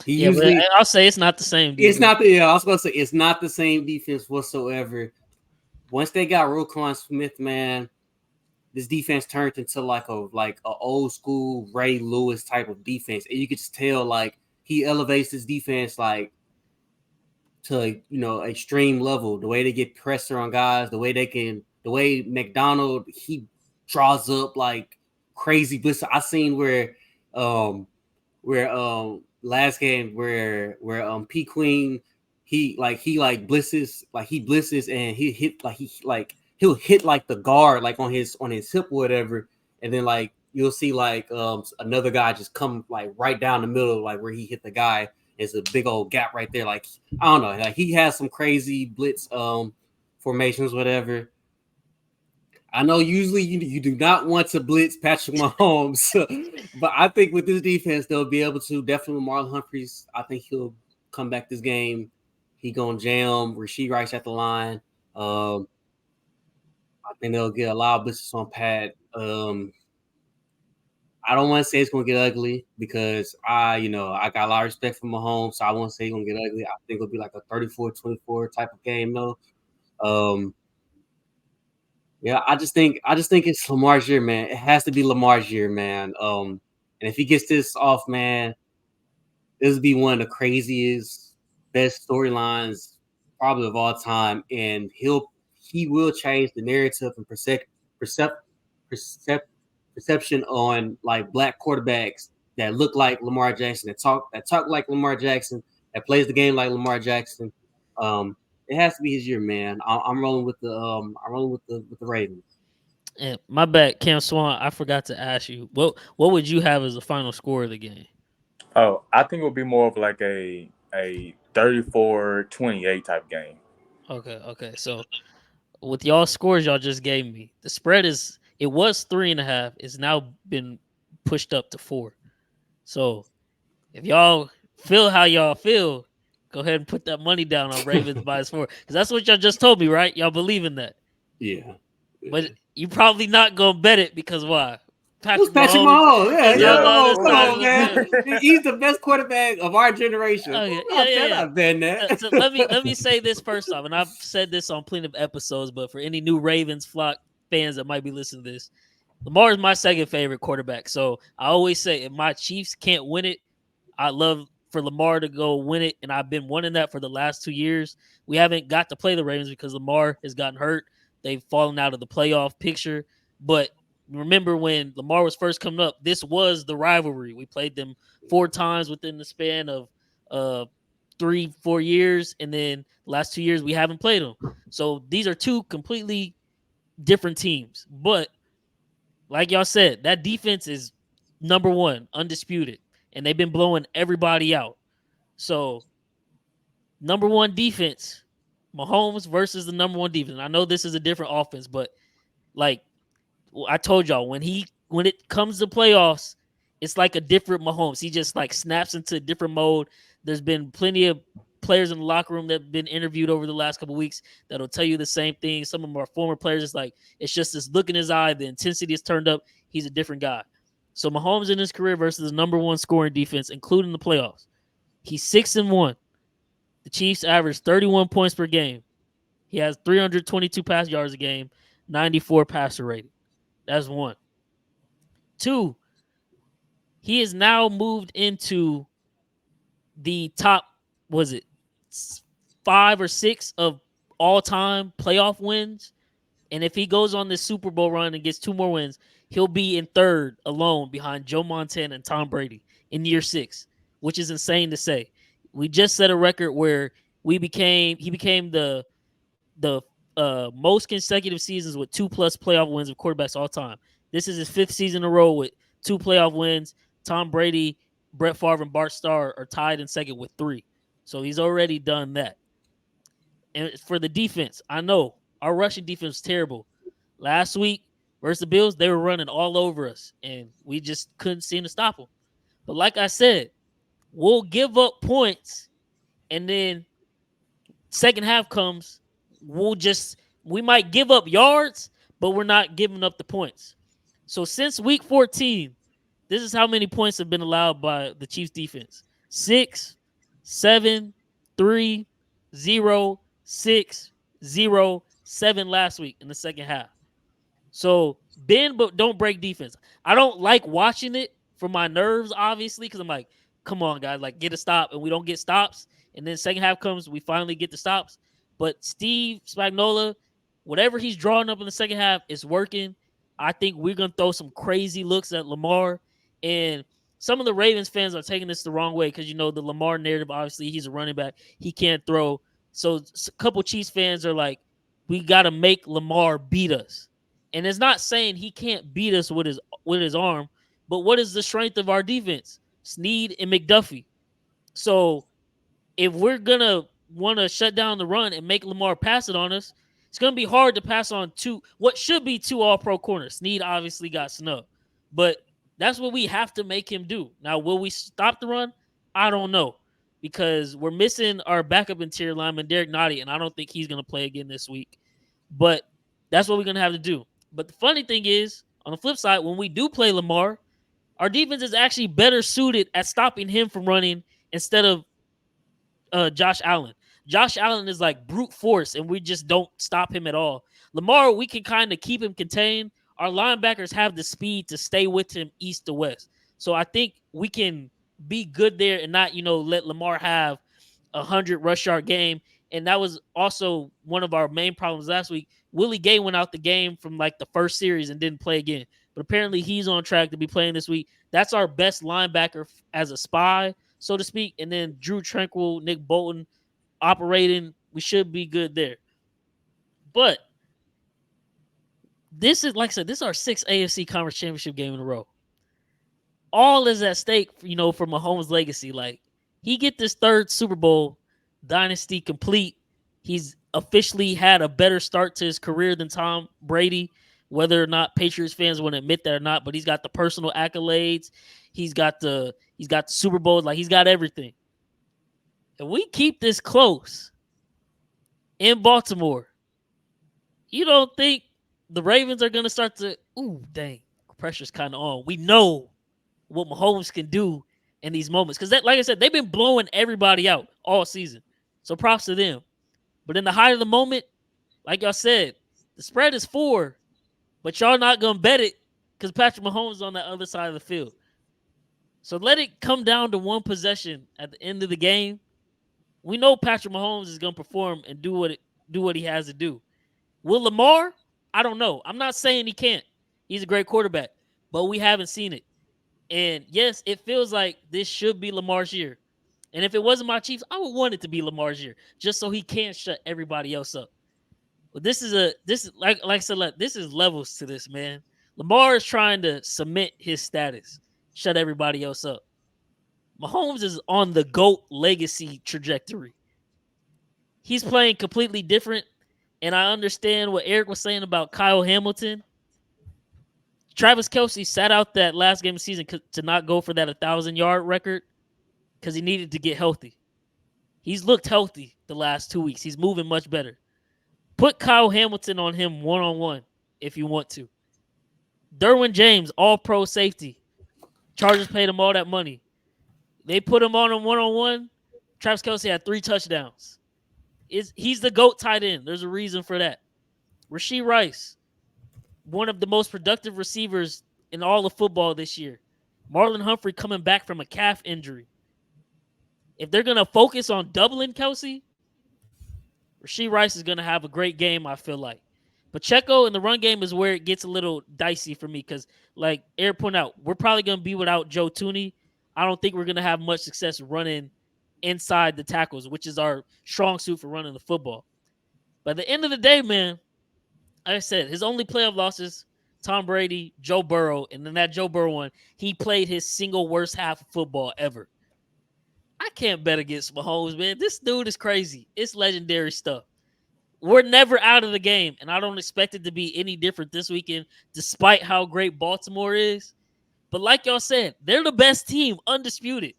He Yeah, but usually I'll say it's not the same. it's Defense. not the I was gonna say it's not the same defense whatsoever. Once they got Roquan Smith, man, this defense turned into like a old school Ray Lewis type of defense, and you could just tell like he elevates this defense like to extreme level. The way they get pressure on guys, the way McDonald he draws up like crazy blitz. I seen where last game where P Queen he blitzes and he hit he'll hit like the guard like on his hip or whatever, and then like you'll see like another guy just come like right down the middle like where he hit the guy. There's a big old gap right there. Like I don't know, like he has some crazy blitz formations, whatever. I know usually you do not want to blitz Patrick Mahomes, but I think with this defense they'll be able to. Definitely Marlon Humphreys, I think he'll come back this game. He gonna jam Rasheed Rice at the line. I think they'll get a lot of blitzes on Pat. I don't want to say it's gonna get ugly because I got a lot of respect for Mahomes, so I won't say it's gonna get ugly. I think it'll be like a 34-24 type of game though. Yeah, I just think it's Lamar's year, man. It has to be Lamar's year, man. And if he gets this off, man, this would be one of the craziest, best storylines probably of all time. And he will change the narrative and percep, percep, perception on like black quarterbacks that look like Lamar Jackson, that talk like Lamar Jackson, that plays the game like Lamar Jackson. It has to be his year, man. I'm rolling with the Ravens. And my bad, Cam Swan. I forgot to ask you what would you have as the final score of the game? Oh, I think it would be more of like a 34-28 type game. Okay. So with y'all scores y'all just gave me, the spread it was 3.5. It's now been pushed up to 4. So if y'all feel how y'all feel, go ahead and put that money down on Ravens minus 4 because that's what y'all just told me, right? Y'all believe in that? Yeah. But you probably not gonna bet it because why? Who's Patrick Patrick Mahomes Mahomes? is Yeah, on the Yeah, other of come side on, of course. the man. field. He's the best quarterback of our generation. Okay, I'm yeah. not betting that. So let me say this first off, and I've said this on plenty of episodes, but for any new Ravens flock fans that might be listening to this, Lamar is my second favorite quarterback. So I always say if my Chiefs can't win it, I love for Lamar to go win it, and I've been wanting that for the last 2 years. We haven't got to play the Ravens because Lamar has gotten hurt. They've fallen out of the playoff picture. But remember when Lamar was first coming up, this was the rivalry. We played them 4 times within the span of 3-4 years, and then the last 2 years we haven't played them. So these are 2 completely different teams. But like y'all said, that defense is number 1, undisputed, and they've been blowing everybody out. So number 1 defense, Mahomes versus the number 1 defense. I know this is a different offense, but like I told y'all, when it comes to playoffs, it's like a different Mahomes. He just like snaps into a different mode. There's been plenty of players in the locker room that have been interviewed over the last couple of weeks that'll tell you the same thing. Some of them are former players. It's like it's just this look in his eye. The intensity is turned up. He's a different guy. So Mahomes in his career versus the number 1 scoring defense, including the playoffs. He's 6-1. The Chiefs average 31 points per game. He has 322 pass yards a game, 94 passer rating. That's 1. 2, he has now moved into the top, was it 5 or 6 of all-time playoff wins? And if he goes on this Super Bowl run and gets 2 more wins, he'll be in 3rd alone behind Joe Montana and Tom Brady in year 6, which is insane to say. We just set a record where he became the most consecutive seasons with 2+ playoff wins of quarterbacks all time. This is his 5th season in a row with 2 playoff wins. Tom Brady, Brett Favre, and Bart Starr are tied in second with 3. So he's already done that. And for the defense, I know our rushing defense is terrible. Last week versus the Bills, they were running all over us, and we just couldn't seem to stop them. But like I said, we'll give up points, and then Second half comes, we might give up yards, but we're not giving up the points. So since week 14, this is how many points have been allowed by the Chiefs defense: 6, 7, 3, 0, 6, 0, 7 last week in the second half. So bend but don't break defense. I don't like watching it for my nerves, obviously, because I'm like, come on, guys, like get a stop, and we don't get stops. And then second half comes, we finally get the stops. But Steve Spagnuolo, whatever he's drawing up in the second half is working. I think we're gonna throw some crazy looks at Lamar, and some of the Ravens fans are taking this the wrong way because the Lamar narrative. Obviously, he's a running back; he can't throw. So a couple Chiefs fans are like, we got to make Lamar beat us. And it's not saying he can't beat us with his arm, but what is the strength of our defense? Snead and McDuffie. So if we're gonna want to shut down the run and make Lamar pass it on us, it's gonna be hard to pass on what should be two all-pro corners. Snead obviously got snubbed, but that's what we have to make him do. Now, will we stop the run? I don't know, because we're missing our backup interior lineman, Derek Nottie, and I don't think he's gonna play again this week. But that's what we're gonna have to do. But the funny thing is, on the flip side, when we do play Lamar, our defense is actually better suited at stopping him from running instead of Josh Allen. Josh Allen is like brute force, and we just don't stop him at all. Lamar, we can kind of keep him contained. Our linebackers have the speed to stay with him east to west. So I think we can be good there and not, let Lamar have 100 rush yard game. And that was also one of our main problems last week. Willie Gay went out the game from like the first series and didn't play again. But apparently he's on track to be playing this week. That's our best linebacker as a spy, so to speak. And then Drew Tranquil, Nick Bolton operating. We should be good there. But this is, like I said, this is our sixth AFC Conference Championship game in a row. All is at stake, for Mahomes' legacy. Like, he get this third Super Bowl dynasty complete. He's officially had a better start to his career than Tom Brady, whether or not Patriots fans want to admit that or not. But he's got the personal accolades. He's got the Super Bowl. Like, he's got everything. If we keep this close in Baltimore, you don't think the Ravens are going to start to, dang, pressure's kind of on. We know what Mahomes can do in these moments. Because, like I said, they've been blowing everybody out all season. So props to them. But in the height of the moment, like y'all said, the spread is 4, but y'all not going to bet it because Patrick Mahomes is on the other side of the field. So let it come down to one possession at the end of the game. We know Patrick Mahomes is going to perform and do what he has to do. Will Lamar? I don't know. I'm not saying he can't. He's a great quarterback, but we haven't seen it. And yes, it feels like this should be Lamar's year. And if it wasn't my Chiefs, I would want it to be Lamar's year, just so he can't shut everybody else up. But this is like I said, this is levels to this, man. Lamar is trying to cement his status, shut everybody else up. Mahomes is on the GOAT legacy trajectory. He's playing completely different, and I understand what Erik was saying about Kyle Hamilton. Travis Kelce sat out that last game of the season to not go for that 1,000-yard record because he needed to get healthy. He's looked healthy the last 2 weeks. He's moving much better. Put Kyle Hamilton on him one-on-one if you want to. Derwin James, all-pro safety. Chargers paid him all that money. They put him on him one-on-one. Travis Kelce had 3 touchdowns. He's the GOAT tight end. There's a reason for that. Rashee Rice, one of the most productive receivers in all of football this year. Marlon Humphrey coming back from a calf injury. If they're going to focus on doubling Kelce, Rashee Rice is going to have a great game, I feel like. Pacheco in the run game is where it gets a little dicey for me because, like Erik pointed out, we're probably going to be without Joe Thuney. I don't think we're going to have much success running inside the tackles, which is our strong suit for running the football. But at the end of the day, man, like I said, his only playoff losses, Tom Brady, Joe Burrow, and then that Joe Burrow one, he played his single worst half of football ever. I can't bet against Mahomes, man. This dude is crazy. It's legendary stuff. We're never out of the game, and I don't expect it to be any different this weekend, despite how great Baltimore is. But like y'all said, they're the best team, undisputed.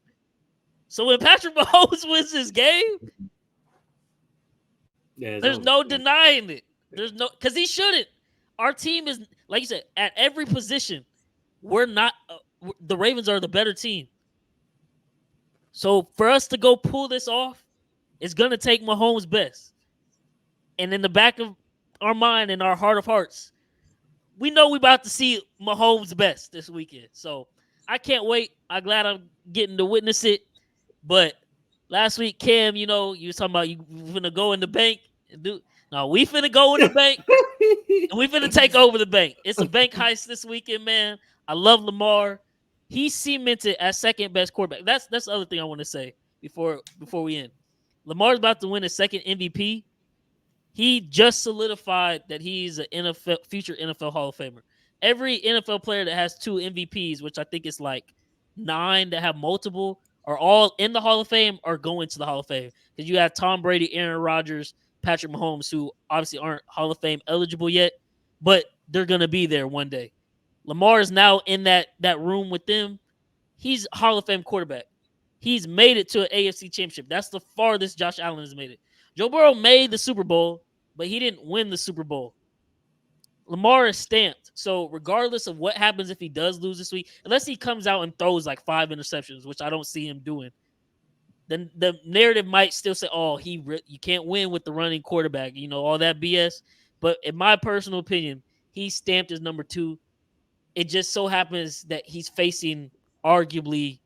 So when Patrick Mahomes wins this game, Yeah, There's no denying it. There's no because he shouldn't. Our team is like you said at every position. We're not. The Ravens are the better team. So for us to go pull this off, it's gonna take Mahomes' best. And in the back of our mind and our heart of hearts, we know we about to see Mahomes' best this weekend. So I can't wait. I'm glad I'm getting to witness it. But last week, Cam, you was talking about you finna go in the bank and do. No, we finna go in the bank and we finna take over the bank. It's a bank heist this weekend, man. I love Lamar. He's cemented as second best quarterback. That's the other thing I want to say before we end. Lamar's about to win his second MVP. He just solidified that he's an future NFL Hall of Famer. Every NFL player that has 2 MVPs, which I think is like 9 that have multiple, are all in the Hall of Fame or going to the Hall of Fame. Because you have Tom Brady, Aaron Rodgers, Patrick Mahomes, who obviously aren't Hall of Fame eligible yet, but they're gonna be there one day. Lamar is now in that room with them. He's a Hall of Fame quarterback. He's made it to an AFC championship. That's the farthest Josh Allen has made it. Joe Burrow made the Super Bowl, but he didn't win the Super Bowl. Lamar is stamped. So regardless of what happens if he does lose this week, unless he comes out and throws like 5 interceptions, which I don't see him doing, then the narrative might still say, "Oh, you can't win with the running quarterback," all that BS. But in my personal opinion, he's stamped as number 2. It just so happens that he's facing arguably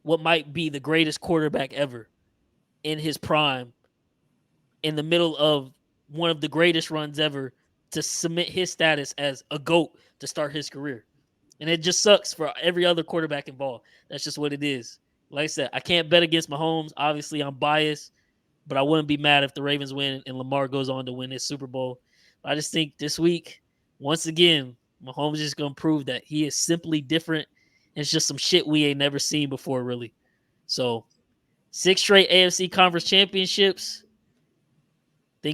what might be the greatest quarterback ever in his prime, in the middle of one of the greatest runs ever to cement his status as a GOAT to start his career. And it just sucks for every other quarterback involved. That's just what it is. Like I said, I can't bet against Mahomes. Obviously, I'm biased, but I wouldn't be mad if the Ravens win and Lamar goes on to win his Super Bowl. I just think this week, once again, Mahomes is going to prove that he is simply different. It's just some shit we ain't never seen before, really. So, 6 straight AFC Conference Championships.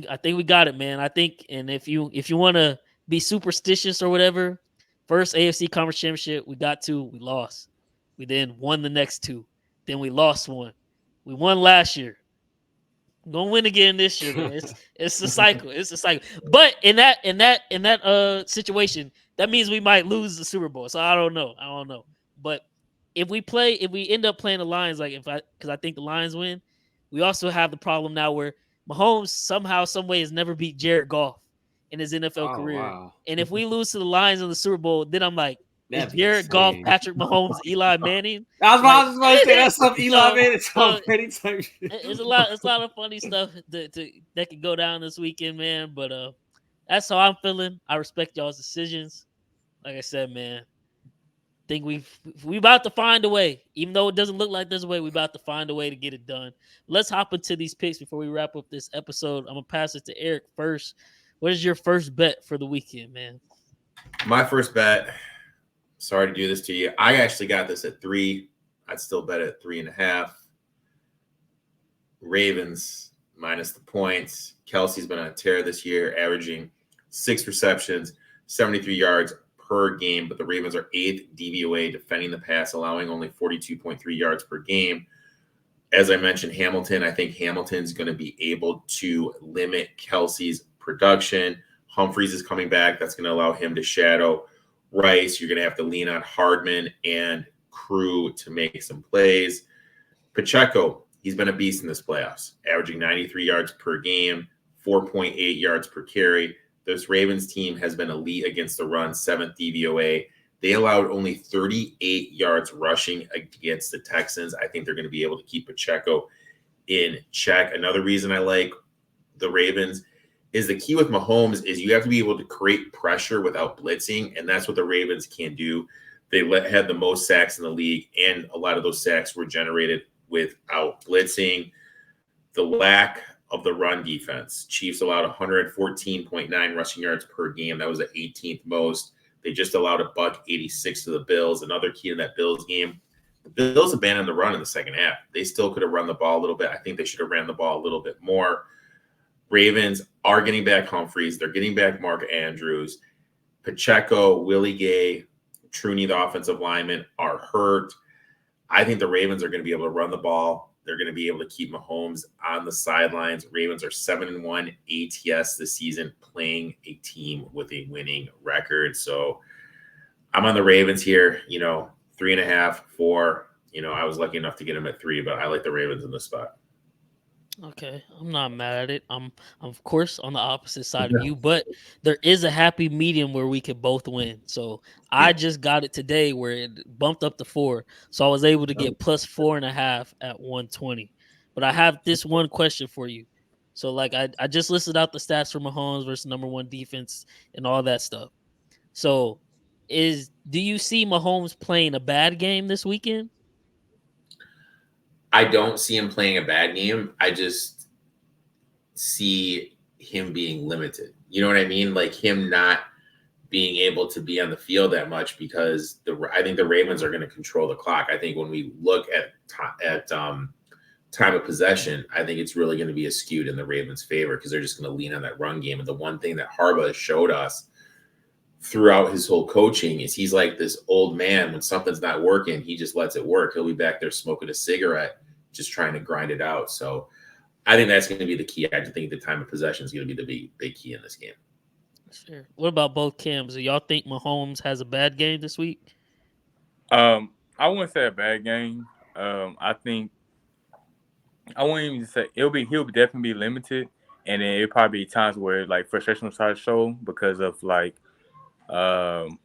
I think we got it, man. I think, and if you want to be superstitious or whatever, first AFC Conference Championship, we got 2, we lost. We then won the next 2. Then we lost 1. We won last year. Gonna win again this year, man. It's a cycle. It's a cycle. But in that situation, that means we might lose the Super Bowl. So I don't know. But if we end up playing the Lions, because I think the Lions win, we also have the problem now where Mahomes somehow, some way has never beat Jared Goff in his NFL career. Wow. And if we lose to the Lions in the Super Bowl, then I'm like, That'd is be Jared Goff, insane. Patrick Mahomes, Eli Manning? I was about to say that's some Eli Manning, Tom Brady type shit. It's a lot of funny stuff that could go down this weekend, man. But that's how I'm feeling. I respect y'all's decisions. Like I said, man, think we about to find a way. Even though it doesn't look like there's a way, we about to find a way to get it done. Let's hop into these picks before we wrap up this episode. I'm gonna pass it to Erik first. What is your first bet for the weekend, man? My first bet. Sorry to do this to you. I actually got this at 3. I'd still bet at 3.5. Ravens minus the points. Kelsey's been on a tear this year, averaging 6 receptions, 73 yards per game. But the Ravens are 8th DVOA defending the pass, allowing only 42.3 yards per game. As I mentioned, Hamilton, I think Hamilton's going to be able to limit Kelsey's production. Humphreys is coming back. That's going to allow him to shadow Bryce. You're going to have to lean on Hardman and Crew to make some plays. Pacheco, he's been a beast in this playoffs, averaging 93 yards per game, 4.8 yards per carry. This Ravens team has been elite against the run, 7th DVOA. They allowed only 38 yards rushing against the Texans. I think they're going to be able to keep Pacheco in check. Another reason I like the Ravens is the key with Mahomes is you have to be able to create pressure without blitzing, and that's what the Ravens can do. They had the most sacks in the league, and a lot of those sacks were generated without blitzing. The lack of the run defense. Chiefs allowed 114.9 rushing yards per game. That was the 18th most. They just allowed a $186 to the Bills. Another key in that Bills game, the Bills abandoned the run in the second half. They still could have run the ball a little bit. I think they should have ran the ball a little bit more. Ravens are getting back Humphreys. They're getting back Mark Andrews. Pacheco, Willie Gay, Truoney, the offensive lineman, are hurt. I think the Ravens are going to be able to run the ball They're going to be able to keep Mahomes on the sidelines. Ravens are 7-1 ATS this season, playing a team with a winning record. So I'm on the Ravens here, 3.5, 4. I was lucky enough to get them at 3, but I like the Ravens in this spot. Okay, I'm not mad at it. I'm of course on the opposite side of you, but there is a happy medium where we could both win. So I Yeah. just got it today where it bumped up to 4, so I was able to get plus 4.5 at 120. But I have this one question for you. So like I just listed out the stats for Mahomes versus number one defense and all that stuff. So do you see Mahomes playing a bad game this weekend? I don't see him playing a bad game. I just see him being limited. You know what I mean? Like him not being able to be on the field that much because I think the Ravens are going to control the clock. I think when we look at time of possession, I think it's really going to be skewed in the Ravens' favor because they're just going to lean on that run game. And the one thing that Harbaugh showed us throughout his whole coaching is he's like this old man. When something's not working, he just lets it work. He'll be back there smoking a cigarette, just trying to grind it out. So I think that's going to be the key. I just think the time of possession is going to be the big key in this game. Sure. What about both Cams? Do y'all think Mahomes has a bad game this week? I wouldn't say a bad game. I think I wouldn't even say he'll definitely be limited, and then it'll probably be times where like frustration will start to show because of like um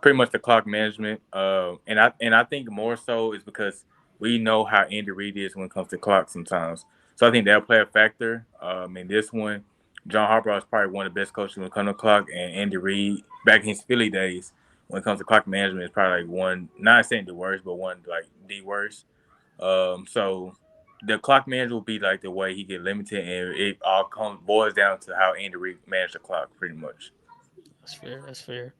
pretty much the clock management. And I think more so is because we know how Andy Reid is when it comes to clock sometimes. So I think that'll play a factor. In this one, John Harbaugh is probably one of the best coaches when it comes to clock, and Andy Reid back in his Philly days when it comes to clock management is probably like one, not saying the worst, but one like the worst. So the clock management will be like the way he get limited, and it all boils down to how Andy Reid managed the clock, pretty much. That's fair. That's fair.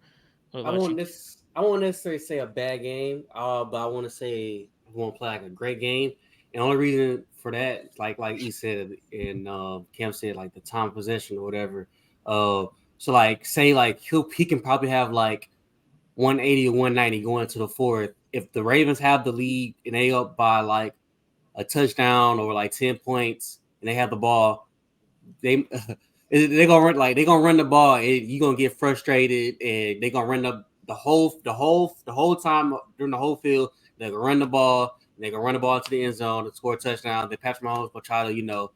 What I about you? won't this. I won't necessarily say a bad game, but I want to say we want to play like a great game. And the only reason for that, like you said, and Cam said, like the time of possession or whatever. So like say like he can probably have like 180 or 190 going to the fourth. If the Ravens have the lead and they up by like a touchdown or like 10 points and they have the ball, they they gonna run the ball and you're gonna get frustrated and they're gonna run the whole time during the whole field. They're gonna run the ball, they're gonna run the ball to the end zone to score a touchdown. Then Patrick Mahomes will try to, he's gonna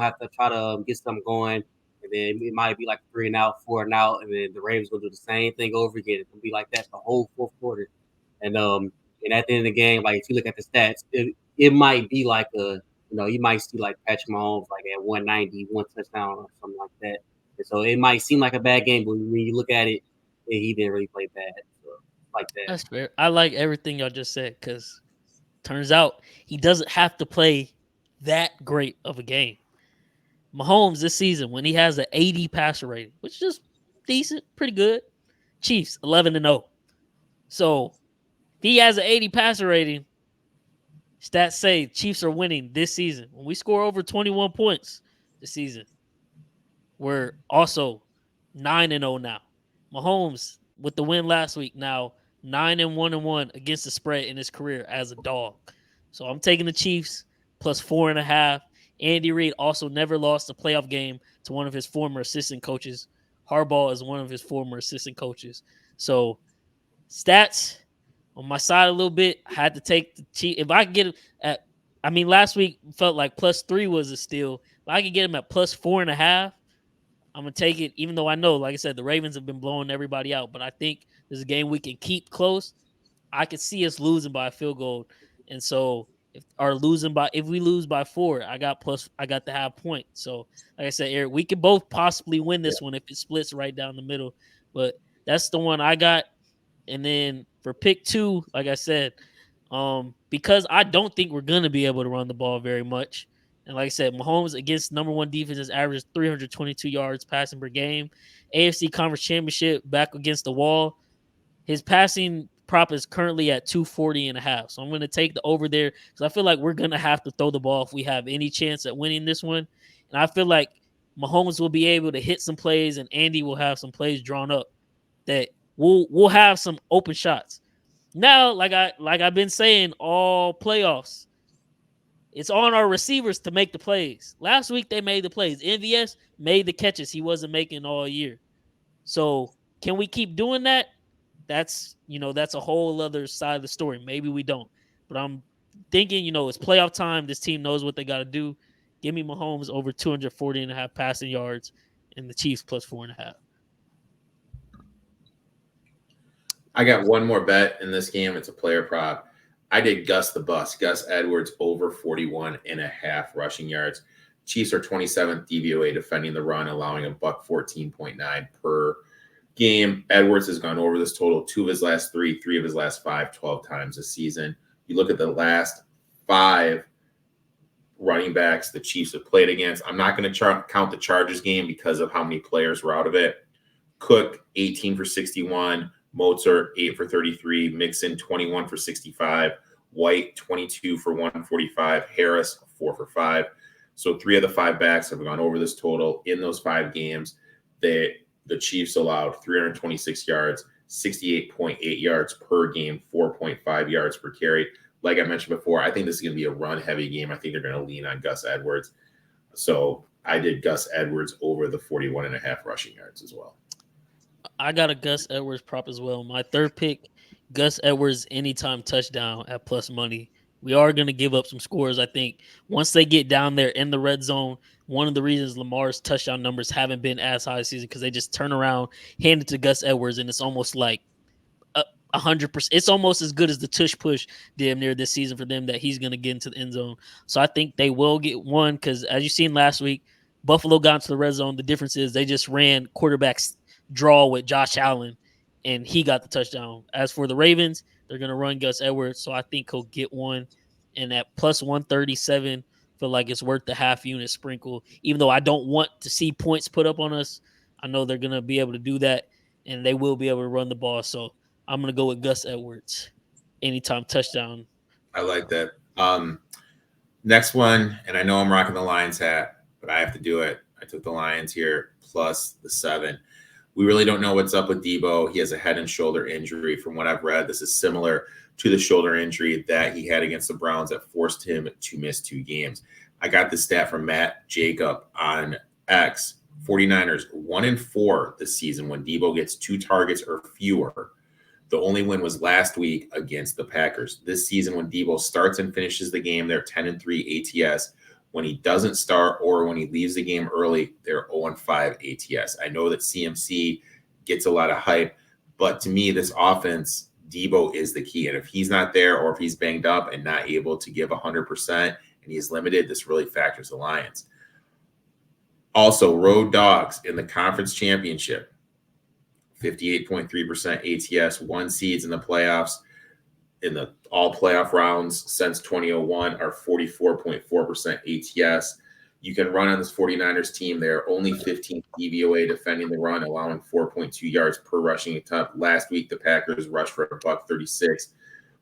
have to try to get something going. And then it might be like 3-and-out, 4-and-out, and then the Ravens gonna do the same thing over again. It's gonna be like that the whole fourth quarter. And at the end of the game, like if you look at the stats, it might be like you might see like Patrick Mahomes like at 190, one touchdown or something like that. And so it might seem like a bad game, but when you look at it, he didn't really play bad. So, like that. That's fair. I like everything y'all just said because turns out he doesn't have to play that great of a game. Mahomes this season, when he has an 80 passer rating, which is just decent, pretty good. Chiefs 11-0. So if he has an 80 passer rating, stats say Chiefs are winning this season. When we score over 21 points this season, we're also 9-0 now. Mahomes with the win last week now 9-1 against the spread in his career as a dog. So I'm taking the Chiefs plus 4.5. Andy Reid also never lost a playoff game to one of his former assistant coaches. Harbaugh is one of his former assistant coaches. So stats on my side a little bit. I had to take the Chiefs. If I could get him at, last week felt like +3 was a steal. If I could get him at plus 4.5, I'm gonna take it, even though I know, like I said, the Ravens have been blowing everybody out. But I think this is a game we can keep close. I could see us losing by a field goal, and so if we lose by 4, I got the half point. So like I said, Eric, we could both possibly win this one if it splits right down the middle. But that's the one I got. And then for pick 2, like I said, because I don't think we're gonna be able to run the ball very much. And like I said, Mahomes against number one defense has averaged 322 yards passing per game. AFC Conference Championship back against the wall. His passing prop is currently at 240.5. So I'm going to take the over there because I feel like we're going to have to throw the ball if we have any chance at winning this one. And I feel like Mahomes will be able to hit some plays and Andy will have some plays drawn up that we'll have some open shots. Now, like I've been saying all playoffs, It's on our receivers to make the plays. Last week they made the plays. MVS made the catches he wasn't making all year. So can we keep doing that? That's that's a whole other side of the story. Maybe we don't. But I'm thinking, it's playoff time. This team knows what they got to do. Give me Mahomes over 240.5 passing yards and the Chiefs plus 4.5. I got one more bet in this game. It's a player prop. I did Gus the Bus. Gus Edwards over 41.5 rushing yards. Chiefs are 27th DVOA defending the run, allowing a buck 14.9 per game. Edwards has gone over this total 2 of his last 3 of his last 5, 12 times this season. You look at the last 5 running backs the Chiefs have played against. I'm not going to count the Chargers game because of how many players were out of it. Cook, 18 for 61. Mozart, 8 for 33. Mixon, 21 for 65. White, 22 for 145. Harris, 4 for 5. So 3 of the 5 backs have gone over this total. In those 5 games, the Chiefs allowed 326 yards, 68.8 yards per game, 4.5 yards per carry. Like I mentioned before, I think this is going to be a run-heavy game. I think they're going to lean on Gus Edwards. So I did Gus Edwards over the 41.5 rushing yards as well. I got a Gus Edwards prop as well. My third pick, Gus Edwards anytime touchdown at plus money. We are going to give up some scores. I think once they get down there in the red zone, one of the reasons Lamar's touchdown numbers haven't been as high this season because they just turn around, hand it to Gus Edwards, and it's almost like 100%. It's almost as good as the tush push damn near this season for them that he's going to get into the end zone. So I think they will get one because as you seen last week, Buffalo got into the red zone. The difference is they just ran quarterbacks draw with Josh Allen, and he got the touchdown. As for the Ravens, they're going to run Gus Edwards, so I think he'll get one. And at plus 137, feel like it's worth the half unit sprinkle. Even though I don't want to see points put up on us, I know they're going to be able to do that, and they will be able to run the ball. So I'm going to go with Gus Edwards. Anytime touchdown. I like that. Next one, and I know I'm rocking the Lions hat, but I have to do it. I took the Lions here plus the 7. We really don't know what's up with Debo. He has a head and shoulder injury. From what I've read, this is similar to the shoulder injury that he had against the Browns that forced him to miss 2 games. I got this stat from Matt Jacob on X. 49ers 1-4 this season when Debo gets 2 targets or fewer. The only win was last week against the Packers. This season, when Debo starts and finishes the game, they're 10-3 ATS. When he doesn't start or when he leaves the game early, they're 0-5 ATS. I know that CMC gets a lot of hype, but to me, this offense, Debo is the key. And if he's not there or if he's banged up and not able to give 100% and he's limited, this really factors the Lions. Also, road dogs in the conference championship. 58.3% ATS, 1 seeds in the playoffs in the all playoff rounds since 2001 are 44.4% ATS. You can run on this 49ers team. They're only 15th DVOA defending the run, allowing 4.2 yards per rushing attempt. Last week, the Packers rushed for a buck 36.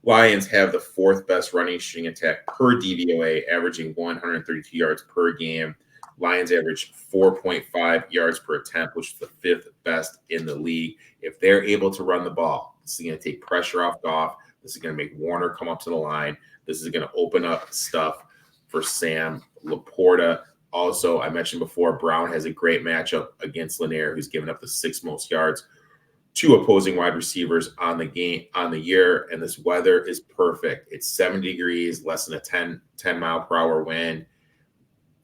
Lions have the 4th best running string attack per DVOA, averaging 132 yards per game. Lions average 4.5 yards per attempt, which is the 5th best in the league. If they're able to run the ball, this is going to take pressure off Goff. This is going to make Warner come up to the line. This is going to open up stuff for Sam Laporta. Also, I mentioned before, Brown has a great matchup against Lanier, who's given up the 6th most yards to opposing wide receivers on the year. And this weather is perfect. It's 70 degrees, less than a 10 mile per hour wind.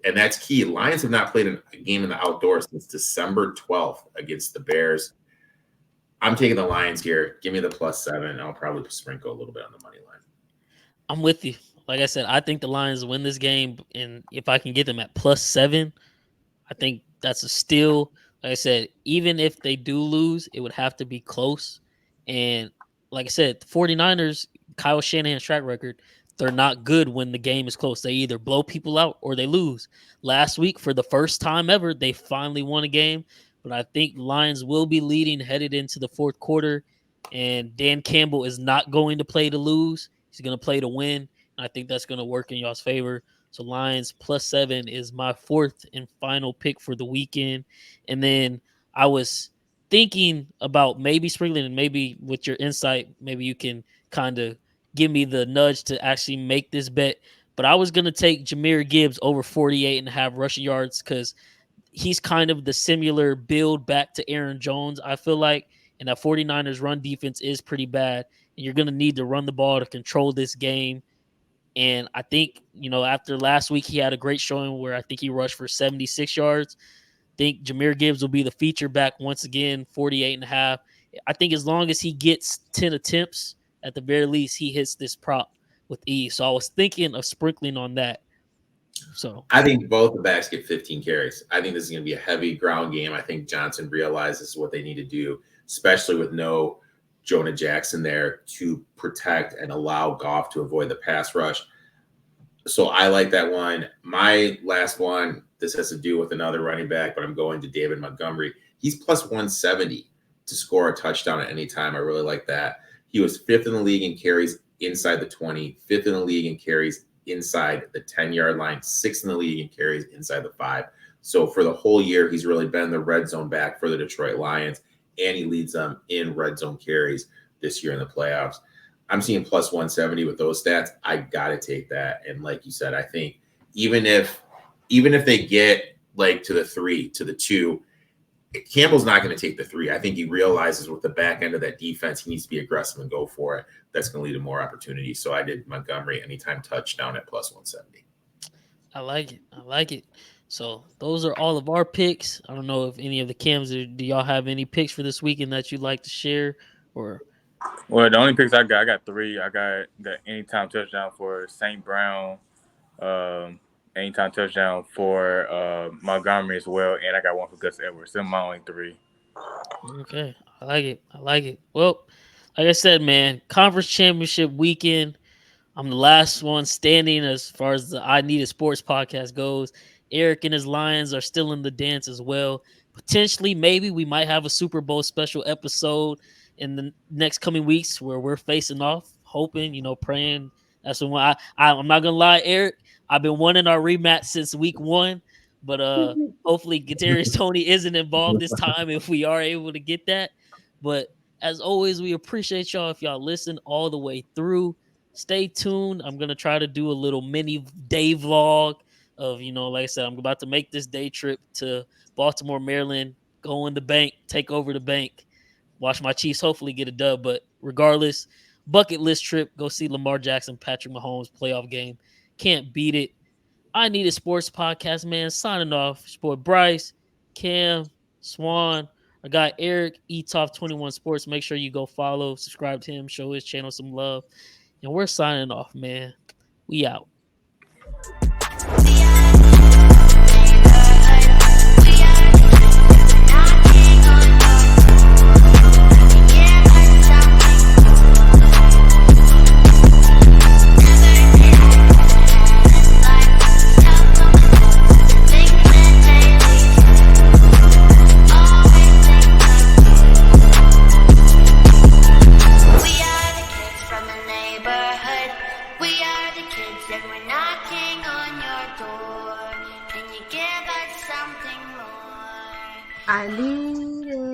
And that's key. Lions have not played a game in the outdoors since December 12th against the Bears. I'm taking the Lions here. Give me the plus 7. I'll probably sprinkle a little bit on the money line. I'm with you. Like I said, I think the Lions win this game. And if I can get them at plus 7, I think that's a steal. Like I said, even if they do lose, it would have to be close. And like I said, the 49ers, Kyle Shanahan's track record, they're not good when the game is close. They either blow people out or they lose. Last week, for the first time ever, they finally won a game. But I think Lions will be leading headed into the 4th quarter. And Dan Campbell is not going to play to lose. He's going to play to win. And I think that's going to work in y'all's favor. So Lions plus 7 is my 4th and final pick for the weekend. And then I was thinking about maybe sprinkling, and maybe with your insight, maybe you can kind of give me the nudge to actually make this bet. But I was going to take Jahmyr Gibbs over 48.5 rushing yards because he's kind of the similar build back to Aaron Jones, I feel like. And that 49ers run defense is pretty bad. And you're going to need to run the ball to control this game. And I think, after last week, he had a great showing where I think he rushed for 76 yards. I think Jahmyr Gibbs will be the feature back once again, 48.5. I think as long as he gets 10 attempts, at the very least, he hits this prop with ease. So I was thinking of sprinkling on that. So I think both the backs get 15 carries. I think this is going to be a heavy ground game. I think Johnson realizes what they need to do, especially with no Jonah Jackson there to protect and allow Goff to avoid the pass rush. So I like that one. My last one, this has to do with another running back, but I'm going to David Montgomery. He's plus 170 to score a touchdown at any time. I really like that. He was 5th in the league in carries inside the 20, 5th in the league in carries inside the 10-yard line, 6th in the league in carries inside the 5. So for the whole year, he's really been the red zone back for the Detroit Lions, and he leads them in red zone carries this year in the playoffs. I'm seeing plus 170 with those stats. I got to take that. And like you said, I think even if they get like to the 3, to the 2, Campbell's not going to take the 3. I think he realizes with the back end of that defense, he needs to be aggressive and go for it. That's going to lead to more opportunities. So I did Montgomery anytime touchdown at plus 170. I like it. So those are all of our picks. I don't know if any of the Cams, do y'all have any picks for this weekend that you'd like to share? Or Well, the only picks I got 3. I got the anytime touchdown for St. Brown, anytime touchdown for Montgomery as well, and I got one for Gus Edwards. Them my only 3. okay, I like it. Well, like I said, man, conference championship weekend. I'm the last one standing as far as the I Need a Sports podcast goes. Erik and his Lions are still in the dance as well. Potentially, maybe we might have a Super Bowl special episode in the next coming weeks where we're facing off, hoping, praying. That's when I'm not gonna lie, Erik. I've been wanting our rematch since week 1, but hopefully Kadarius Toney isn't involved this time if we are able to get that. But as always, we appreciate y'all if y'all listen all the way through. Stay tuned. I'm going to try to do a little mini day vlog of, like I said, I'm about to make this day trip to Baltimore, Maryland, go in the bank, take over the bank, watch my Chiefs hopefully get a dub. But regardless, bucket list trip, go see Lamar Jackson, Patrick Mahomes playoff game. Can't beat it. I Need a Sports podcast, man. Signing off. It's your boy Bryce, Cam, Swan. I got Erik, eTop21 Sports. Make sure you go follow, subscribe to him, show his channel some love. And we're signing off, man. We out. I need it.